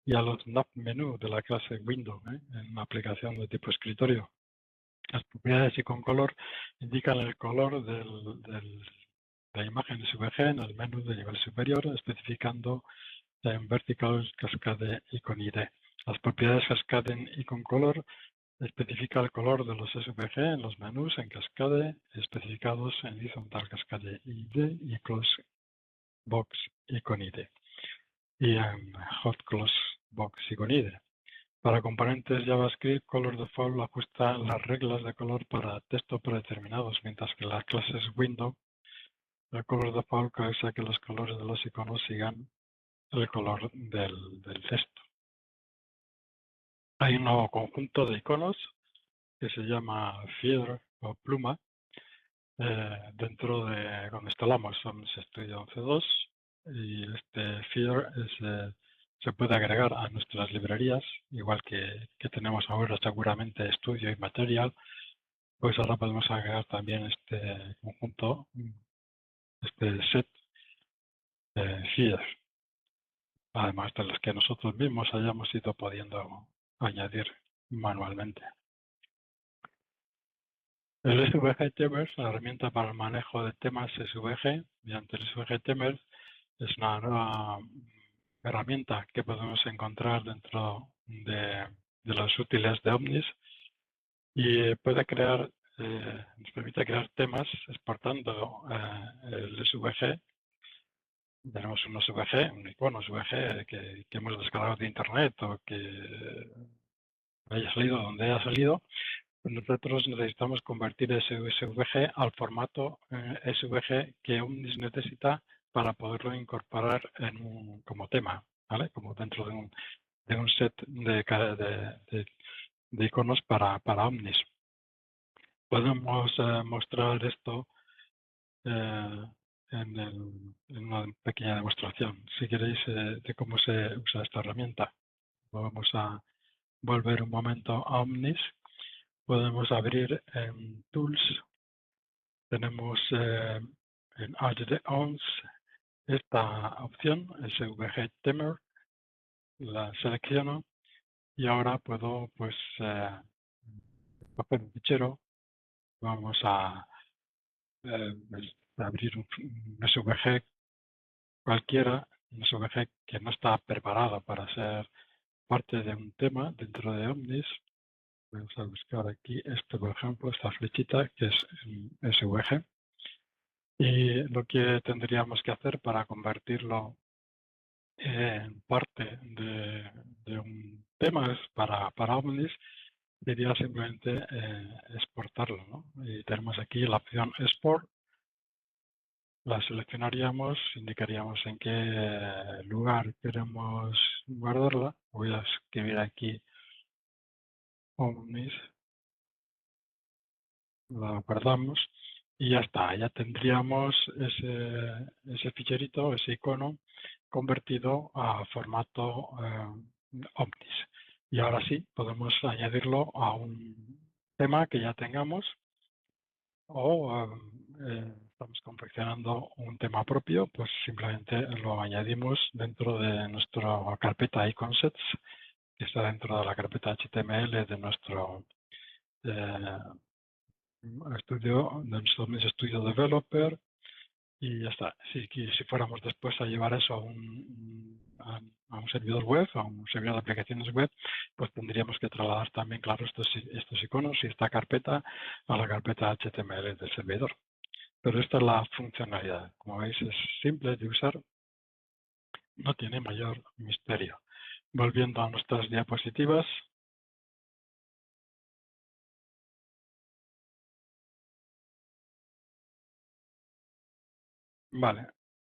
y a los Nav Menu de la clase Window, en una aplicación de tipo escritorio. Las propiedades Icon Color indican el color de la imagen SVG en el menú de nivel superior, especificando en Vertical Cascade Icon ID. Las propiedades Cascade Icon Color especifica el color de los SVG en los menús en Cascade, especificados en Horizontal Cascade ID y Close Box Icon ID, y en Hot Close Box Icon ID. Para componentes JavaScript, Color Default ajusta las reglas de color para texto predeterminados, mientras que las clases Window, el Color Default causa que los colores de los iconos sigan el color del texto. Hay un nuevo conjunto de iconos que se llama Feather o pluma dentro de cuando instalamos Omnis Studio 11.2, y este Feather se puede agregar a nuestras librerías, igual que tenemos ahora seguramente Studio y Material, pues ahora podemos agregar también este conjunto, este set Feather, además de los que nosotros mismos hayamos ido pudiendo añadir manualmente. El SVG Themers, la herramienta para el manejo de temas SVG mediante el SVG Themers, es una nueva herramienta que podemos encontrar dentro de los útiles de Omnis, y puede crear, nos permite crear temas exportando el SVG. Tenemos un SVG, un icono SVG que hemos descargado de internet o que haya salido donde haya salido. Nosotros necesitamos convertir ese SVG al formato SVG que Omnis necesita para poderlo incorporar como tema, ¿vale? Como dentro de un set de iconos para Omnis. Podemos mostrar esto en una pequeña demostración, si queréis, de cómo se usa esta herramienta. Vamos a volver un momento a Omnis. Podemos abrir en Tools, tenemos en Add-ons esta opción, SVG Themer, la selecciono y ahora puedo pues coger un fichero. Vamos a abrir un SVG cualquiera, un SVG que no está preparado para ser parte de un tema dentro de Omnis. Vamos a buscar aquí por ejemplo, esta flechita que es SVG. Y lo que tendríamos que hacer para convertirlo en parte de un tema para Omnis sería simplemente exportarlo, ¿no? Y tenemos aquí la opción Export. La seleccionaríamos, indicaríamos en qué lugar queremos guardarla. Voy a escribir aquí Omnis. La guardamos y ya está, ya tendríamos ese ficherito, ese icono convertido a formato Omnis. Y ahora sí, podemos añadirlo a un tema que ya tengamos o estamos confeccionando un tema propio, pues simplemente lo añadimos dentro de nuestra carpeta IconSets, que está dentro de la carpeta HTML de nuestro Omnis Studio Developer, y ya está. Si fuéramos después a llevar eso a un servidor web, a un servidor de aplicaciones web, pues tendríamos que trasladar también, claro, estos iconos y esta carpeta a la carpeta HTML del servidor. Pero esta es la funcionalidad. Como veis, es simple de usar, no tiene mayor misterio. Volviendo a nuestras diapositivas. Vale,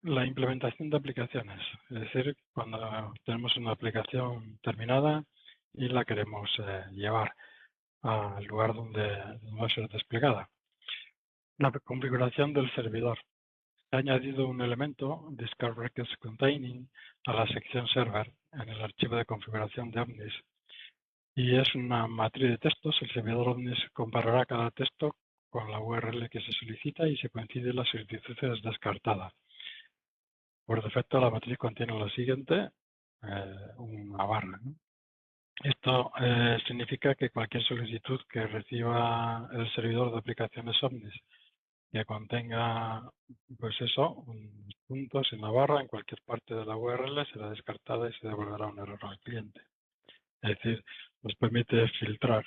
la implementación de aplicaciones, es decir, cuando tenemos una aplicación terminada y la queremos llevar al lugar donde va a ser desplegada. La configuración del servidor. Se ha añadido un elemento, Discard Records Containing, a la sección Server en el archivo de configuración de Omnis. Y es una matriz de textos. El servidor Omnis comparará cada texto con la URL que se solicita y si coincide la solicitud es descartada. Por defecto la matriz contiene lo siguiente, una barra, ¿no? Esto significa que cualquier solicitud que reciba el servidor de aplicaciones Omnis que contenga, pues eso, un punto sin la barra en cualquier parte de la URL será descartada y se devolverá un error al cliente. Es decir, nos permite filtrar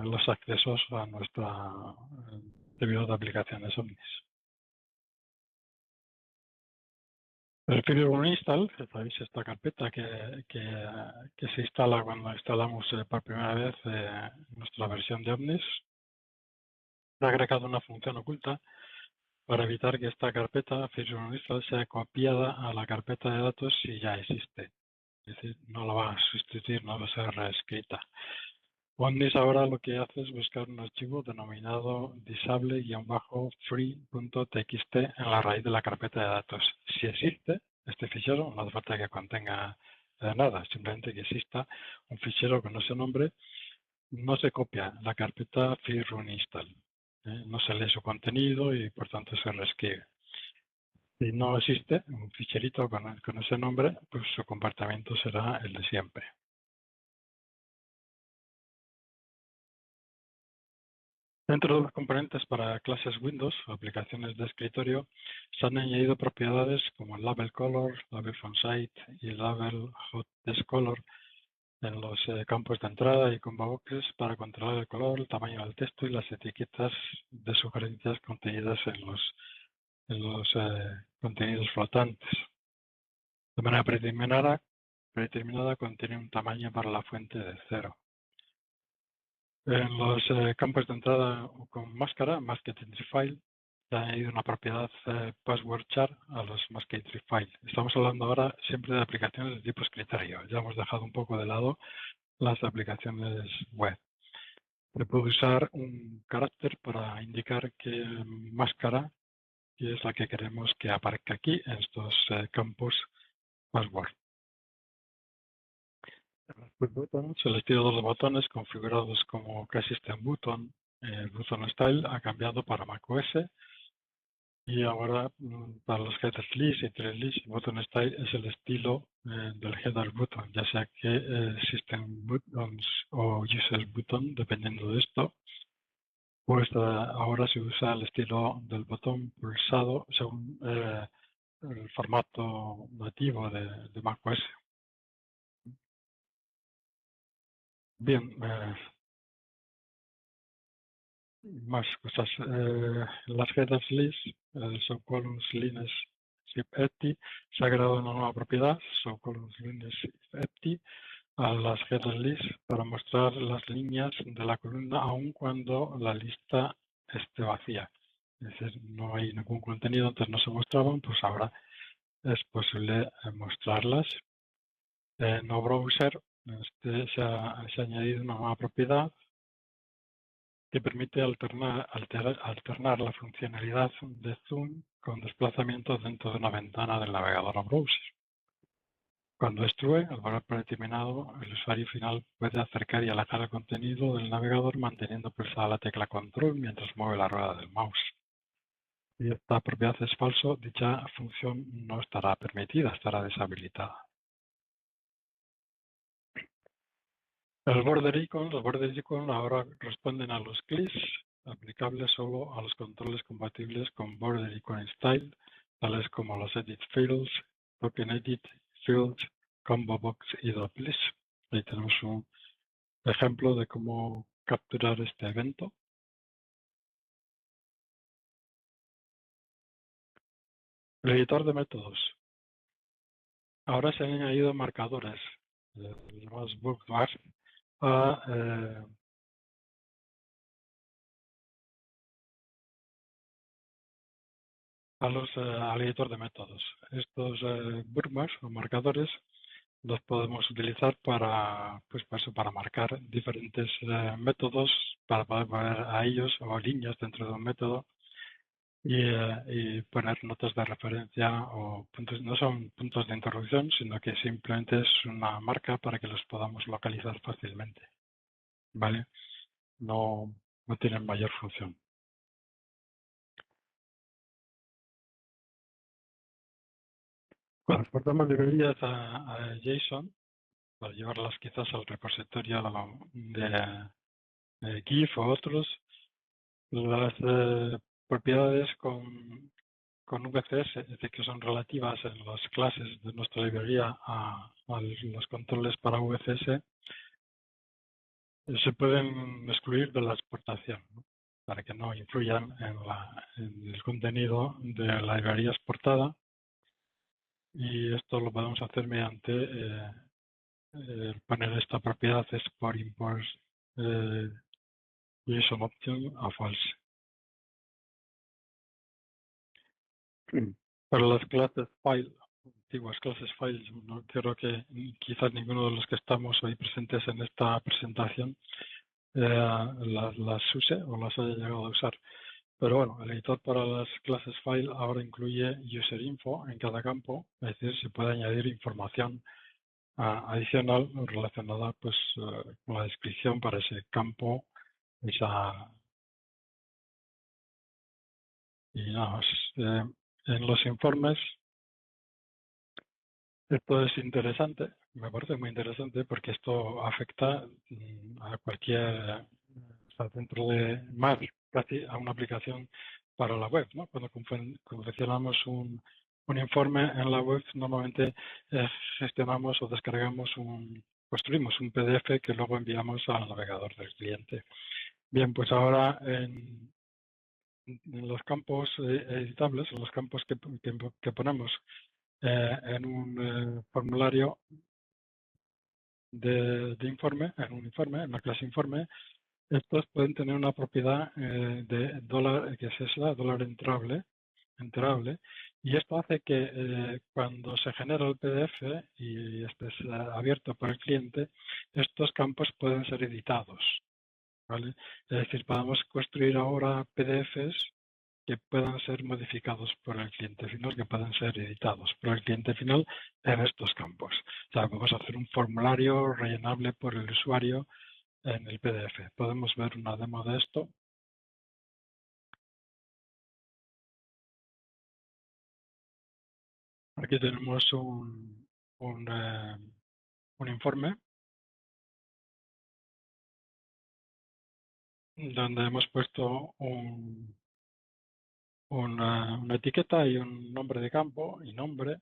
los accesos a nuestro servidor de aplicaciones Omnis. El First Run Install, que sabéis, esta carpeta que se instala cuando instalamos por primera vez nuestra versión de Omnis, ha agregado una función oculta para evitar que esta carpeta First Run Install sea copiada a la carpeta de datos si ya existe. Es decir, no la va a sustituir, no va a ser reescrita. Omnis ahora lo que hace es buscar un archivo denominado disable-free.txt en la raíz de la carpeta de datos. Si existe este fichero, no hace falta que contenga nada, simplemente que exista un fichero con ese nombre, no se copia la carpeta First Run Install. No se lee su contenido y por tanto se reescribe. Si no existe un ficherito con ese nombre, pues su comportamiento será el de siempre. Dentro de los componentes para clases Windows o aplicaciones de escritorio se han añadido propiedades como el Label Color, Label Font-Size y Label Hot Text Color en los campos de entrada y combo boxes para controlar el color, el tamaño del texto y las etiquetas de sugerencias contenidas en los contenidos flotantes. De manera predeterminada contiene un tamaño para la fuente de 0. En los campos de entrada con máscara, Mask Entry File, se ha añadido una propiedad Password Char a los Mask Entry File. Estamos hablando ahora siempre de aplicaciones de tipo escritorio. Ya hemos dejado un poco de lado las aplicaciones web. Se puede usar un carácter para indicar qué máscara es la que queremos que aparezca aquí en estos campos password. El estilo de los botones configurados como System Button, el Button Style ha cambiado para macOS y ahora para los Header List y Thread List, el Button Style es el estilo del Header Button, ya sea que System Buttons o User Button, dependiendo de esto, pues ahora se usa el estilo del botón pulsado según el formato nativo de macOS. Bien, más cosas. Las headers list, subcolumns lines if empty, se ha creado una nueva propiedad, subcolumns lines if empty, a las headers list para mostrar las líneas de la columna aun cuando la lista esté vacía. Es decir, no hay ningún contenido, antes no se mostraban, pues ahora es posible mostrarlas. En No Browser se ha añadido una nueva propiedad que permite alternar la funcionalidad de zoom con desplazamientos dentro de una ventana del navegador o browser. Cuando es true, el valor predeterminado, el usuario final puede acercar y alejar el contenido del navegador manteniendo pulsada la tecla control mientras mueve la rueda del mouse. Si esta propiedad es falso, dicha función no estará permitida, estará deshabilitada. Los border icons ahora responden a los clics aplicables solo a los controles compatibles con border icon style, tales como los edit fields, token edit fields, combo box y duplis. Ahí tenemos un ejemplo de cómo capturar este evento. El editor de métodos. Ahora se han añadido marcadores, llamados bookmarks, al editor de métodos. Estos bookmarks o marcadores los podemos utilizar para marcar diferentes métodos, para poder poner a ellos o líneas dentro de un método y poner notas de referencia o puntos. No son puntos de interrupción, sino que simplemente es una marca para que los podamos localizar fácilmente. ¿Vale? No tienen mayor función. Cuando exportamos librerías a JSON, para llevarlas quizás al repositorio de GIF o otros, las propiedades con VCS, es decir, que son relativas en las clases de nuestra librería a los controles para VCS, se pueden excluir de la exportación, ¿no? Para que no influyan en el contenido de la librería exportada. Y esto lo podemos hacer mediante poner esta propiedad export import JSON option a false. Para las clases file, antiguas clases file, no creo que quizás ninguno de los que estamos hoy presentes en esta presentación las use o las haya llegado a usar. Pero bueno, el editor para las clases file ahora incluye user info en cada campo, es decir, se puede añadir información adicional relacionada pues con la descripción para ese campo, y nada más. En los informes, esto es interesante, me parece muy interesante porque esto afecta a cualquier, o sea, dentro de más, casi a una aplicación para la web, ¿no? Cuando confeccionamos un informe en la web, normalmente gestionamos o construimos un PDF que luego enviamos al navegador del cliente. Bien, pues ahora en los campos editables, en los campos que ponemos en un formulario de informe, en una clase informe, estos pueden tener una propiedad de dólar, que es la dólar enterable, y esto hace que cuando se genera el PDF y este es abierto por el cliente, estos campos pueden ser editados, ¿vale? Es decir, podemos construir ahora PDFs que puedan ser modificados por el cliente final, que puedan ser editados por el cliente final en estos campos. O sea, vamos a hacer un formulario rellenable por el usuario en el PDF. Podemos ver una demo de esto. Aquí tenemos un informe donde hemos puesto una etiqueta y un nombre de campo y nombre.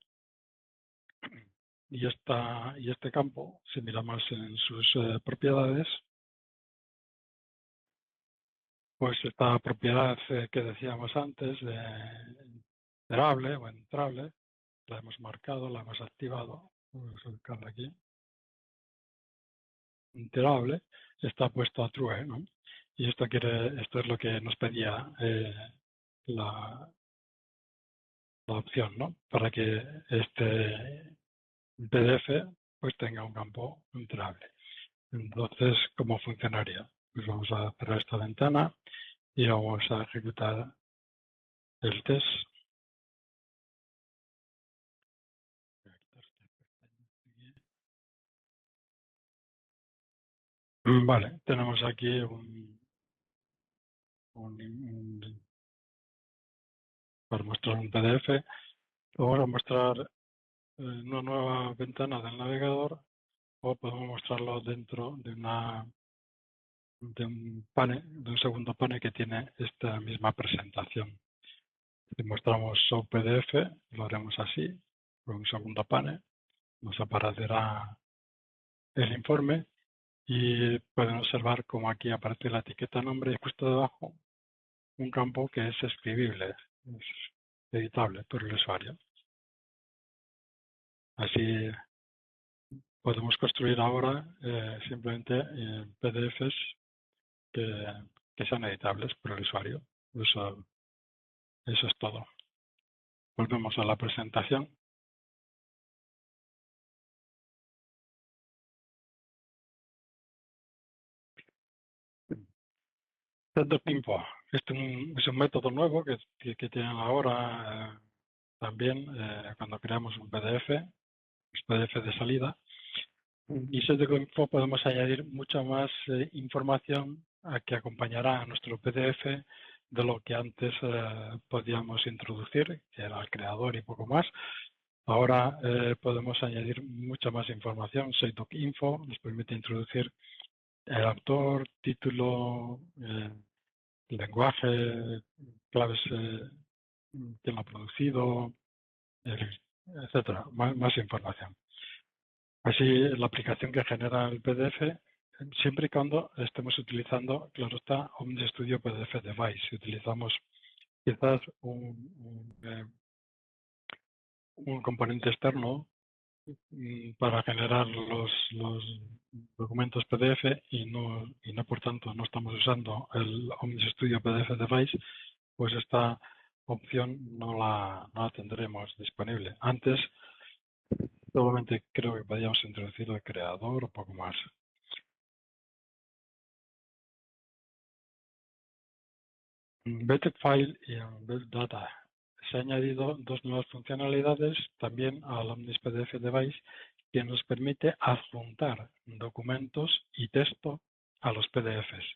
Y este campo, si miramos en sus propiedades, pues esta propiedad que decíamos antes, enterable o entrable, la hemos marcado, la hemos activado. Vamos a buscarla aquí. Enterable está puesto a true, ¿no? Y esto es lo que nos pedía la opción, ¿no? Para que este PDF pues tenga un campo enterable. Entonces, ¿cómo funcionaría? Pues vamos a cerrar esta ventana y vamos a ejecutar el test. Vale, tenemos aquí para mostrar un PDF. Vamos a mostrar una nueva ventana del navegador o podemos mostrarlo dentro de un segundo pane que tiene esta misma presentación. Si mostramos Show PDF, lo haremos así, con un segundo pane, nos aparecerá el informe y pueden observar como aquí aparece la etiqueta nombre y justo debajo un campo que es escribible, es editable por el usuario. Así podemos construir ahora simplemente PDFs que sean editables por el usuario. Eso es todo. Volvemos a la presentación. Setup.info. Este es un método nuevo que tienen ahora también cuando creamos un PDF, los PDF de salida. Y Setup.info podemos añadir mucha más información que acompañará a nuestro PDF de lo que antes podíamos introducir, que era el creador y poco más. Ahora podemos añadir mucha más información. Setup.info nos permite introducir el autor, título, lenguaje, claves, quién lo ha producido, etcétera, más información. Así, la aplicación que genera el PDF, siempre y cuando estemos utilizando, claro está, Omnis Studio PDF Device. Si utilizamos quizás un componente externo para generar los documentos PDF y no por tanto no estamos usando el Omnis Studio PDF Device, pues esta opción no la tendremos disponible. Antes solamente creo que podíamos introducir el creador o poco más. En Vetted File y en Vetted Data se han añadido dos nuevas funcionalidades también al Omnis PDF Device que nos permite adjuntar documentos y texto a los PDFs.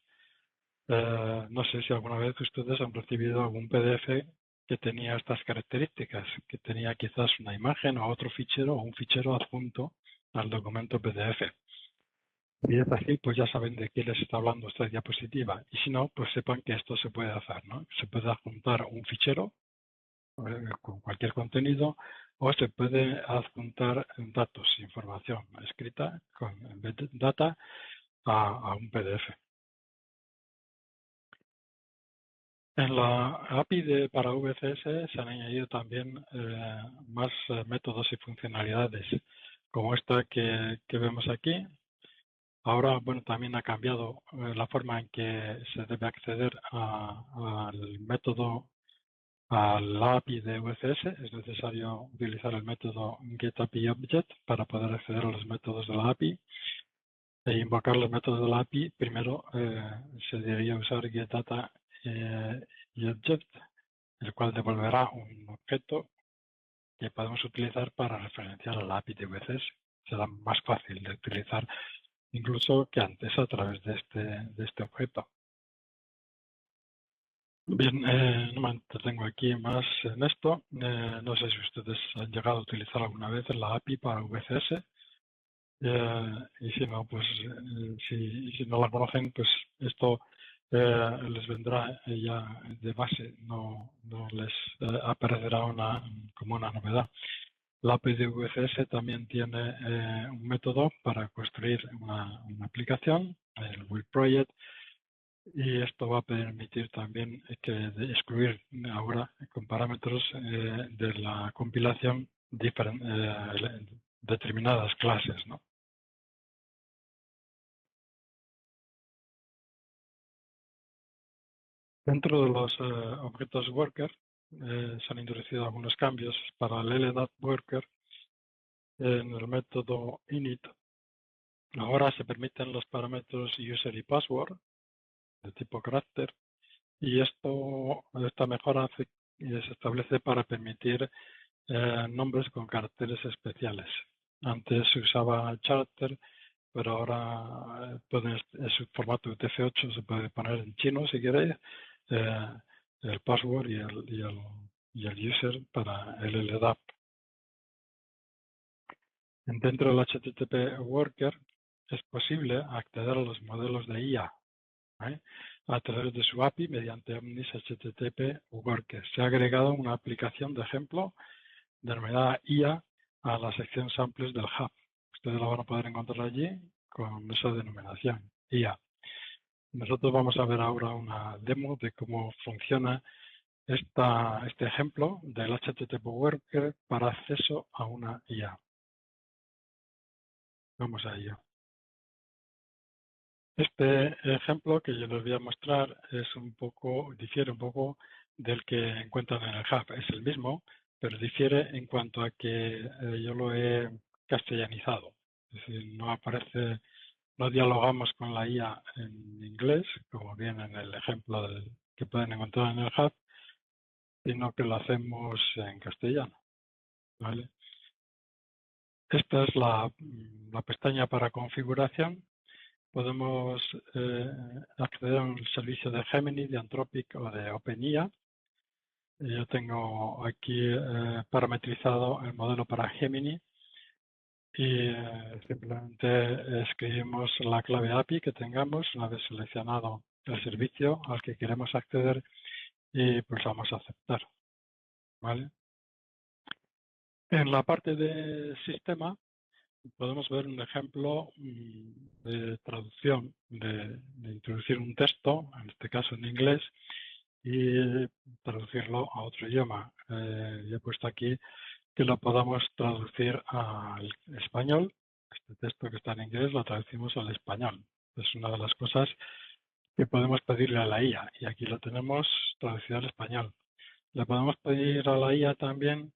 No sé si alguna vez ustedes han recibido algún PDF que tenía estas características, que tenía quizás una imagen o otro fichero o un fichero adjunto al documento PDF. Si es así, pues ya saben de qué les está hablando esta diapositiva. Y si no, pues sepan que esto se puede hacer, ¿no? Se puede adjuntar un fichero con cualquier contenido o se puede adjuntar datos, información escrita con embedded data a un PDF. En la API para VCS se han añadido también más métodos y funcionalidades, como esta que vemos aquí. Ahora, bueno, también ha cambiado la forma en que se debe acceder al método, a la API de VCS. Es necesario utilizar el método getAPIObject para poder acceder a los métodos de la API. E invocar los métodos de la API, primero se debería usar getData y object, el cual devolverá un objeto que podemos utilizar para referenciar a la API de VCS. Será más fácil de utilizar incluso que antes a través de este objeto. Bien, no me entretengo aquí más en esto. No sé si ustedes han llegado a utilizar alguna vez la API para VCS. Y si no, pues si no la conocen, pues esto les vendrá ya de base, no les aparecerá como una novedad. La API de VCS también tiene un método para construir una aplicación, el Build Project, y esto va a permitir también excluir ahora con parámetros de la compilación determinadas clases, ¿no? Dentro de los objetos worker se han introducido algunos cambios para el LDAP worker en el método init. Ahora se permiten los parámetros user y password de tipo carácter y esta mejora se establece para permitir nombres con caracteres especiales. Antes se usaba character, pero ahora es un formato de TF8, se puede poner en chino si queréis, el password y el user para el LDAP. Dentro del HTTP Worker es posible acceder a los modelos de IA a través de su API mediante Omnis HTTP Worker. Se ha agregado una aplicación de ejemplo denominada IA a la sección samples del Hub. Ustedes la van a poder encontrar allí con esa denominación, IA. Nosotros vamos a ver ahora una demo de cómo funciona este ejemplo del HTTP Worker para acceso a una IA. Vamos a ello. Este ejemplo que yo les voy a mostrar difiere un poco del que encuentran en el Hub. Es el mismo, pero difiere en cuanto a que yo lo he castellanizado. Es decir, no dialogamos con la IA en inglés, como viene en el ejemplo que pueden encontrar en el Hub, sino que lo hacemos en castellano. ¿Vale? Esta es la pestaña para configuración. Podemos acceder a un servicio de Gemini, de Anthropic o de OpenIA. Yo tengo aquí parametrizado el modelo para Gemini y simplemente escribimos la clave API que tengamos una vez seleccionado el servicio al que queremos acceder y pulsamos aceptar. ¿Vale? En la parte de sistema podemos ver un ejemplo de traducción, de introducir un texto, en este caso en inglés, y traducirlo a otro idioma. Yo he puesto aquí que lo podamos traducir al español. Este texto que está en inglés lo traducimos al español. Es una de las cosas que podemos pedirle a la IA y aquí lo tenemos traducido al español. Le podemos pedir a la IA también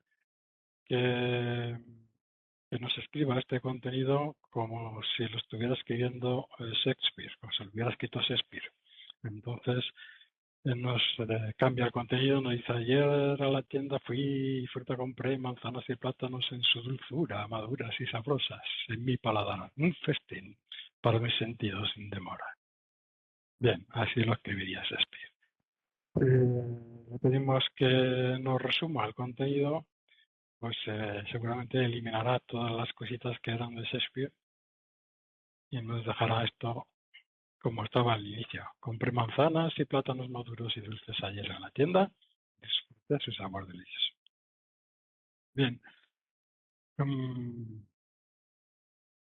que nos escriba este contenido como si lo estuviera escribiendo Shakespeare, como si lo hubiera escrito Shakespeare. Entonces nos cambia el contenido, nos dice: ayer a la tienda fui, fruta compré, manzanas y plátanos en su dulzura, maduras y sabrosas, en mi paladar, un festín para mis sentidos sin demora. Bien, así lo escribiría Shakespeare. Le pedimos que nos resuma el contenido, pues seguramente eliminará todas las cositas que eran de Shakespeare y nos dejará esto como estaba al inicio. Compré manzanas y plátanos maduros y dulces ayer en la tienda. Disfruté su sabor delicioso. Bien.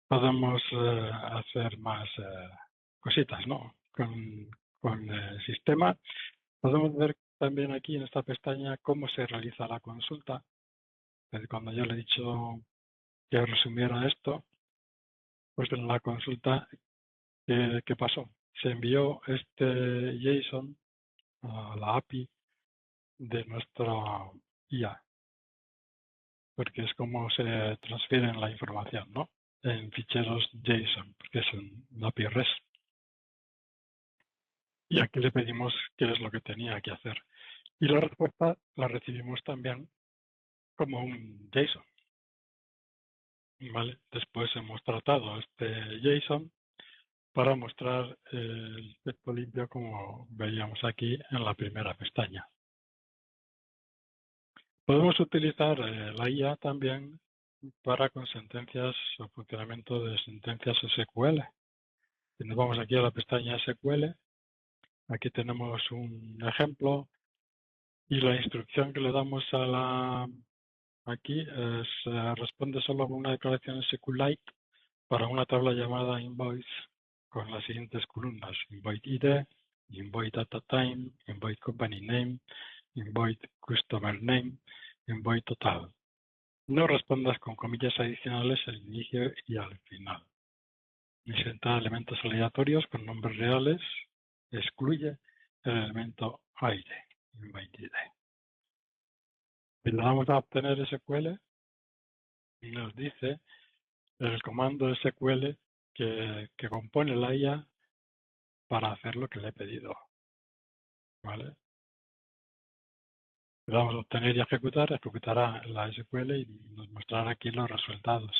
Podemos hacer más cositas, ¿no? Con el sistema. Podemos ver también aquí en esta pestaña cómo se realiza la consulta. Cuando yo le he dicho que resumiera esto, pues en la consulta, ¿qué pasó? Se envió este JSON a la API de nuestra IA, porque es como se transfiere la información, ¿no? En ficheros JSON, porque es un API REST. Y aquí le pedimos qué es lo que tenía que hacer. Y la respuesta la recibimos también como un JSON. ¿Vale? Después hemos tratado este JSON para mostrar el texto limpio como veíamos aquí en la primera pestaña. Podemos utilizar la IA también con sentencias o funcionamiento de sentencias SQL. Si nos vamos aquí a la pestaña SQL, aquí tenemos un ejemplo y la instrucción que le damos aquí responde solo con una declaración SQLite para una tabla llamada invoice con las siguientes columnas: invoice ID, invoice data time, invoice company name, invoice customer name, invoice total. No respondas con comillas adicionales al inicio y al final. Insertar elementos aleatorios con nombres reales. Excluye el elemento ID, invite ID. Si le damos a obtener SQL, nos dice el comando SQL que compone la IA para hacer lo que le he pedido. ¿Vale? Le damos a obtener y ejecutar, ejecutará la SQL y nos mostrará aquí los resultados.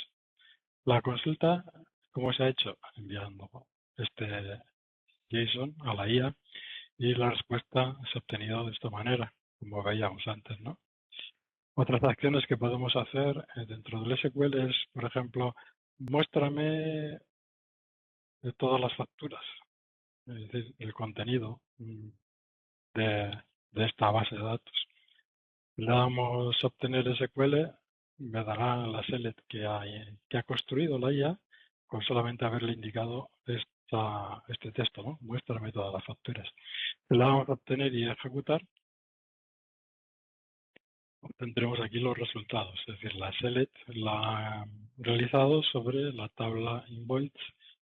La consulta, ¿cómo se ha hecho? Enviando este JSON a la IA y la respuesta se ha obtenido de esta manera, como veíamos antes, ¿no? Otras acciones que podemos hacer dentro del SQL es, por ejemplo, muéstrame de todas las facturas, es decir, el contenido de esta base de datos. Le damos obtener SQL, me dará la select que ha construido la IA con solamente haberle indicado este texto, ¿no? Muéstrame todas las facturas. Le damos obtener y ejecutar. Obtendremos aquí los resultados, es decir, la select la ha realizado sobre la tabla invoice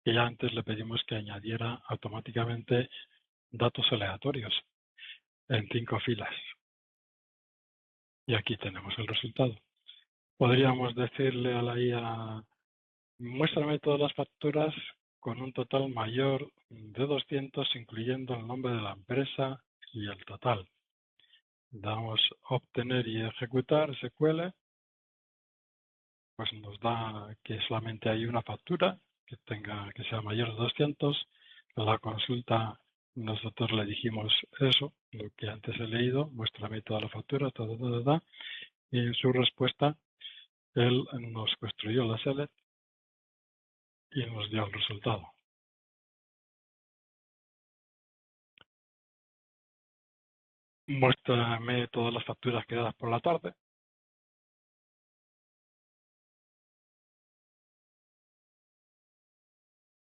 que ya antes le pedimos que añadiera automáticamente datos aleatorios en 5 filas. Y aquí tenemos el resultado. Podríamos decirle a la IA, muéstrame todas las facturas con un total mayor de 200, incluyendo el nombre de la empresa y el total. Damos obtener y ejecutar SQL, pues nos da que solamente hay una factura que sea mayor de 200. La consulta, nosotros le dijimos eso, lo que antes he leído, muéstrame toda la factura, y en su respuesta él nos construyó la select y nos dio el resultado. Muéstrame todas las facturas creadas por la tarde.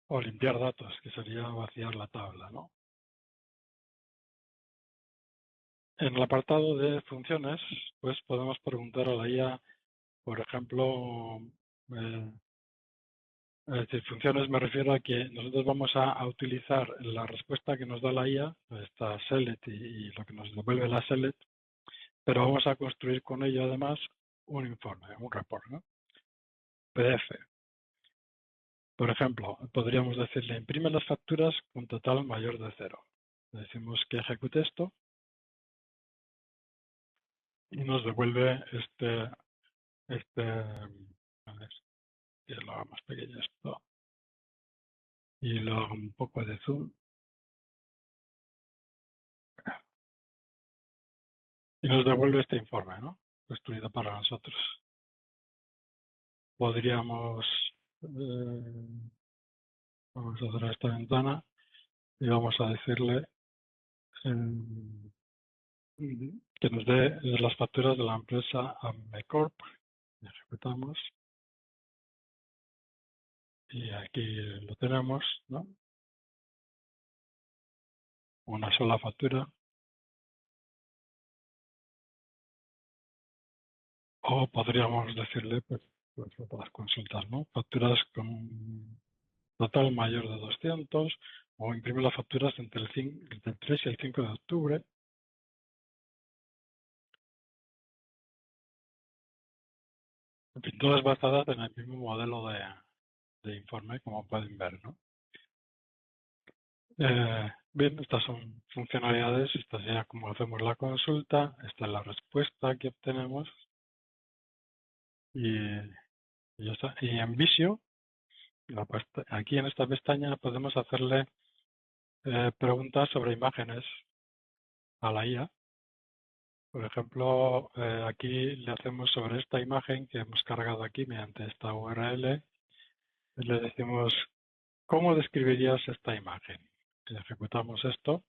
O limpiar datos, que sería vaciar la tabla, ¿no? En el apartado de funciones, pues podemos preguntar a la IA, por ejemplo, es decir, funciones me refiero a que nosotros vamos a utilizar la respuesta que nos da la IA, esta select y lo que nos devuelve la select, pero vamos a construir con ello además un informe, un report, ¿no? PDF. Por ejemplo, podríamos decirle, imprime las facturas con total mayor de 0. Le decimos que ejecute esto y nos devuelve a ver, que lo haga más pequeño esto y lo hago un poco de zoom. Y nos devuelve este informe, ¿no? Construido para nosotros. Podríamos, vamos a cerrar esta ventana y vamos a decirle que nos dé las facturas de la empresa Amecorp. Ejecutamos. Y aquí lo tenemos, ¿no? Una sola factura. O podríamos decirle, pues lo puedas consultar, ¿no? Facturas con total mayor de 200, o imprime las facturas entre el 3 y el 5 de octubre. En fin, todas basadas en el mismo modelo de informe, como pueden ver, ¿no? Bien, estas son funcionalidades, esta sería como hacemos la consulta, esta es la respuesta que obtenemos y ya está. Y en Visio, aquí en esta pestaña podemos hacerle preguntas sobre imágenes a la IA. Por ejemplo, aquí le hacemos sobre esta imagen que hemos cargado aquí mediante esta URL, le decimos, ¿cómo describirías esta imagen? Y ejecutamos esto.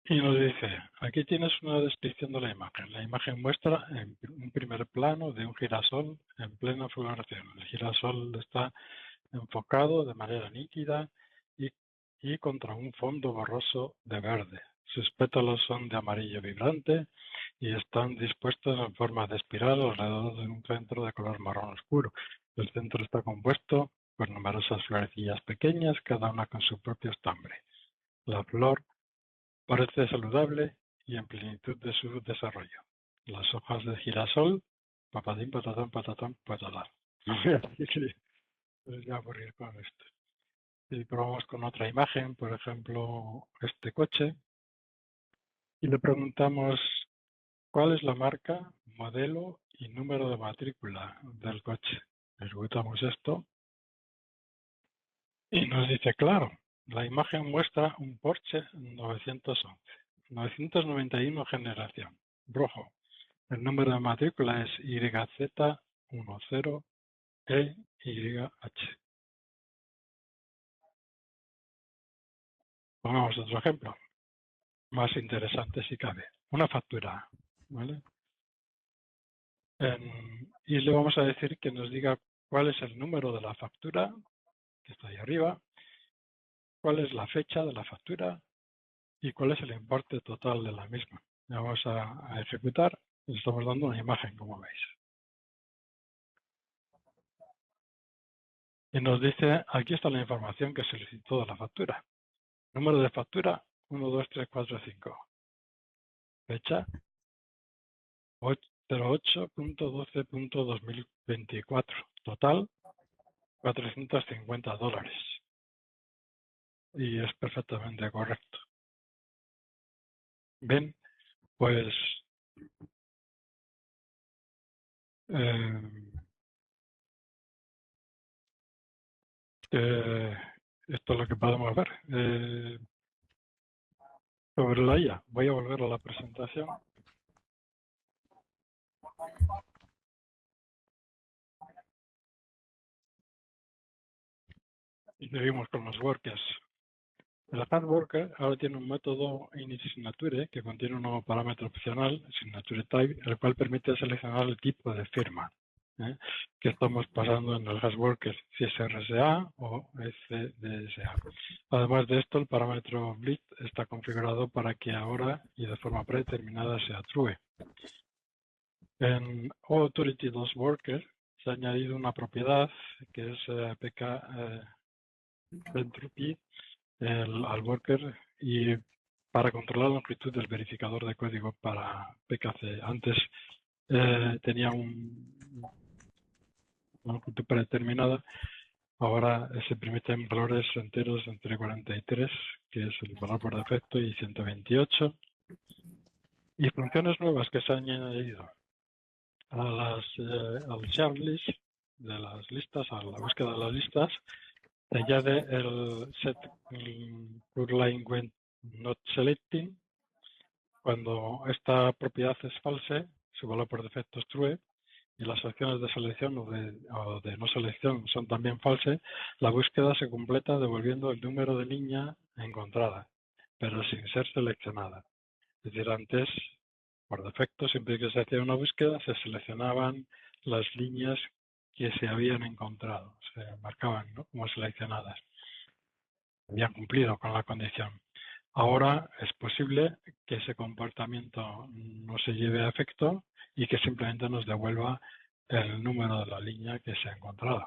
Y nos dice, aquí tienes una descripción de la imagen. La imagen muestra en un primer plano de un girasol en plena floración. El girasol está enfocado de manera nítida y contra un fondo borroso de verde. Sus pétalos son de amarillo vibrante y están dispuestos en forma de espiral alrededor de un centro de color marrón oscuro. El centro está compuesto por numerosas florecillas pequeñas, cada una con su propio estambre. La flor parece saludable y en plenitud de su desarrollo. Las hojas de girasol, patatín, patatán, patatán, patatán. Ya aburrir con esto. Y probamos con otra imagen, por ejemplo, este coche, y le preguntamos cuál es la marca, modelo y número de matrícula del coche. Ejecutamos esto y nos dice, claro, la imagen muestra un Porsche 911. 991 generación, rojo. El número de matrícula es YZ10EYH. Pongamos otro ejemplo, más interesante si cabe. Una factura, ¿vale? Y le vamos a decir que nos diga cuál es el número de la factura, que está ahí arriba, cuál es la fecha de la factura y cuál es el importe total de la misma. Le vamos a ejecutar y le estamos dando una imagen, como veis. Y nos dice, aquí está la información que solicitó de la factura. Número de factura, 12345. Fecha, 08.12.2024. Total, $450. Y es perfectamente correcto. Bien, pues esto es lo que podemos ver sobre la IA. Voy a volver a la presentación. Y seguimos con los workers. El Hard Worker ahora tiene un método initSignature que contiene un nuevo parámetro opcional, Signature Type, el cual permite seleccionar el tipo de firma que estamos pasando en el Hard Worker, si es RSA o SDSA. Además de esto, el parámetro Bleed está configurado para que ahora y de forma predeterminada sea true. En Authority2Worker se ha añadido una propiedad que es PK Entropy al worker y para controlar la longitud del verificador de código para PKC. Antes tenía una longitud predeterminada, ahora se permiten valores enteros entre 43, que es el valor por defecto, y 128. Y funciones nuevas que se han añadido al share list de las listas, a la búsqueda de las listas, se añade el set line when not selecting. Cuando esta propiedad es falsa, su valor por defecto es true, y las opciones de selección o de no selección son también falsas, la búsqueda se completa devolviendo el número de línea encontrada, pero sin ser seleccionada. Es decir, antes, por defecto, siempre que se hacía una búsqueda, se seleccionaban las líneas que se habían encontrado, se marcaban, ¿no?, como seleccionadas. Habían cumplido con la condición. Ahora es posible que ese comportamiento no se lleve a efecto y que simplemente nos devuelva el número de la línea que se ha encontrado.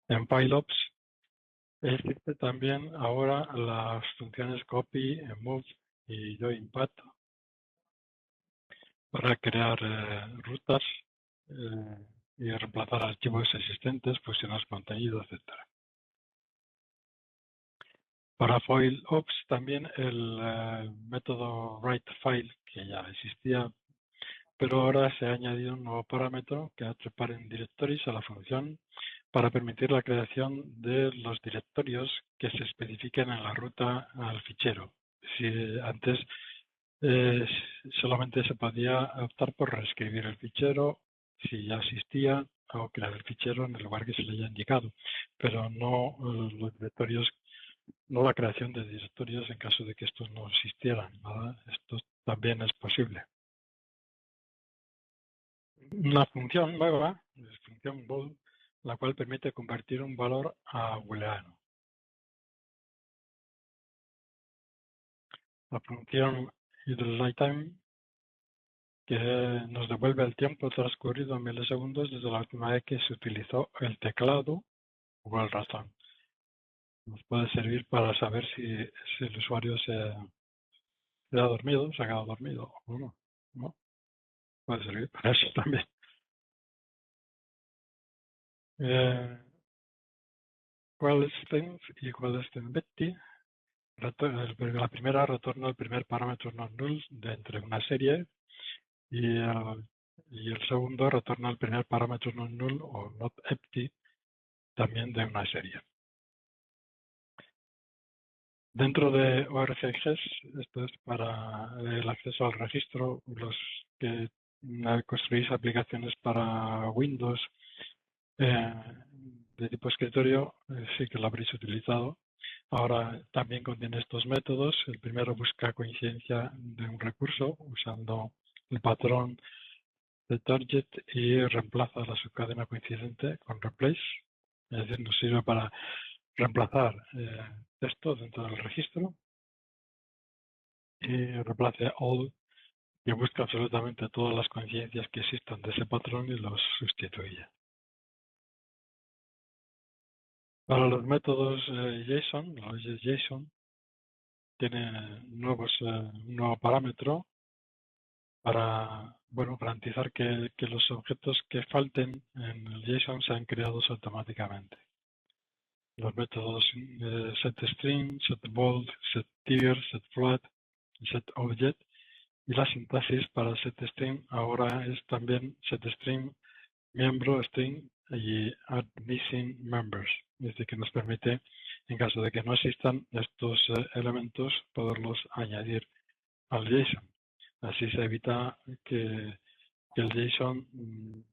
En PyLops existe también ahora las funciones copy, move y join path para crear rutas y reemplazar archivos existentes, fusionar contenido, etc. Para FoilOps también el método writeFile, que ya existía, pero ahora se ha añadido un nuevo parámetro que hace trepar en directories a la función para permitir la creación de los directorios que se especifiquen en la ruta al fichero. Si antes solamente se podía optar por reescribir el fichero si ya existía o crear el fichero en el lugar que se le haya indicado, pero no los directorios, no la creación de directorios en caso de que estos no existieran, ¿verdad? Esto también es posible. Una función nueva, la función bool, la cual permite convertir un valor a booleano. La función idleTime, que nos devuelve el tiempo transcurrido en milisegundos desde la última vez que se utilizó el teclado o el ratón. Nos puede servir para saber si el usuario se ha dormido, se ha quedado dormido o no. ¿No? Puede servir para eso también. ¿Cuál es things y cuál es Betty? La primera retorna el primer parámetro not null de entre una serie y el segundo retorna el primer parámetro not null o not empty también de una serie. Dentro de ORCGs, esto es para el acceso al registro, los que construís aplicaciones para Windows de tipo escritorio, sí que lo habréis utilizado. Ahora también contiene estos métodos. El primero busca coincidencia de un recurso usando el patrón de target y reemplaza la subcadena coincidente con replace. Es decir, nos sirve para reemplazar texto dentro del registro. Y reemplace all, que busca absolutamente todas las coincidencias que existan de ese patrón y los sustituye. Para los métodos JSON, los JSON tiene un nuevo parámetro para garantizar que los objetos que falten en el JSON sean creados automáticamente. Los métodos setString, setBold, setTier, setFloat y setObject. Y la sintaxis para setString ahora es también setString, miembro string y add missing members. Es decir, que nos permite, en caso de que no existan estos elementos, poderlos añadir al JSON. Así se evita que el JSON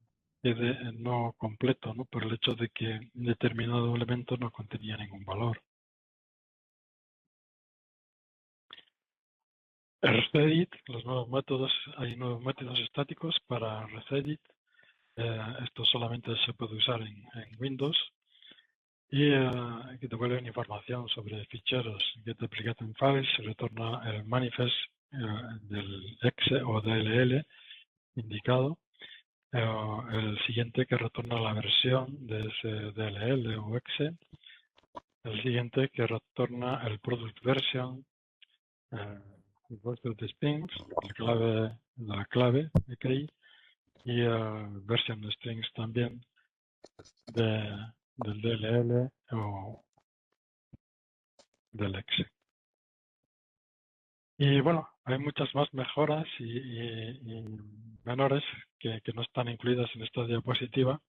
quede no completo, ¿no? Por el hecho de que determinado elemento no contenía ningún valor. RESTedit, los nuevos métodos, hay nuevos métodos estáticos para RESTedit. Esto solamente se puede usar en Windows y que devuelven información sobre ficheros get application files, se retorna el manifest del exe o DLL indicado, el siguiente que retorna la versión de ese DLL o exe, el siguiente que retorna el product version, el product strings, la clave de key, y version strings también del DLL o del exe. Y bueno, hay muchas más mejoras y menores que no están incluidas en esta diapositiva,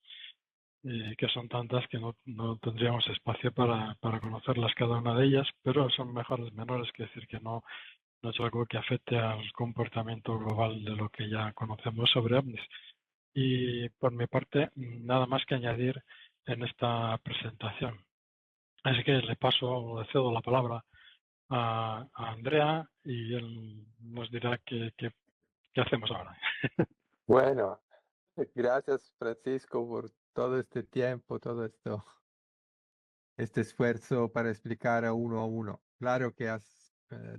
que son tantas que no tendríamos espacio para conocerlas cada una de ellas, pero son mejoras menores, que decir que no es algo que afecte al comportamiento global de lo que ya conocemos sobre Omnis. Y por mi parte, nada más que añadir en esta presentación. Así que le cedo la palabra a Andrea y él nos dirá qué hacemos ahora.
Bueno, gracias Francisco por todo este tiempo, todo este esfuerzo para explicar a uno. Claro que has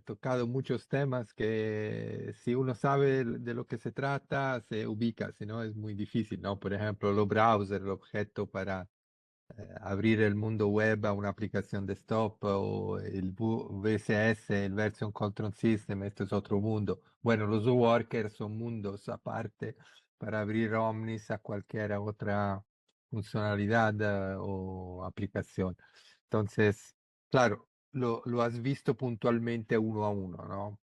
tocado muchos temas que si uno sabe de lo que se trata, se ubica, si no es muy difícil, ¿no? Por ejemplo, los browsers, el objeto para abrir el mundo web a una aplicación desktop o el VCS, el Version Control System, esto es otro mundo. Bueno, los workers son mundos aparte para abrir Omnis a cualquier otra funcionalidad o aplicación. Entonces, claro, lo has visto puntualmente uno a uno, ¿no?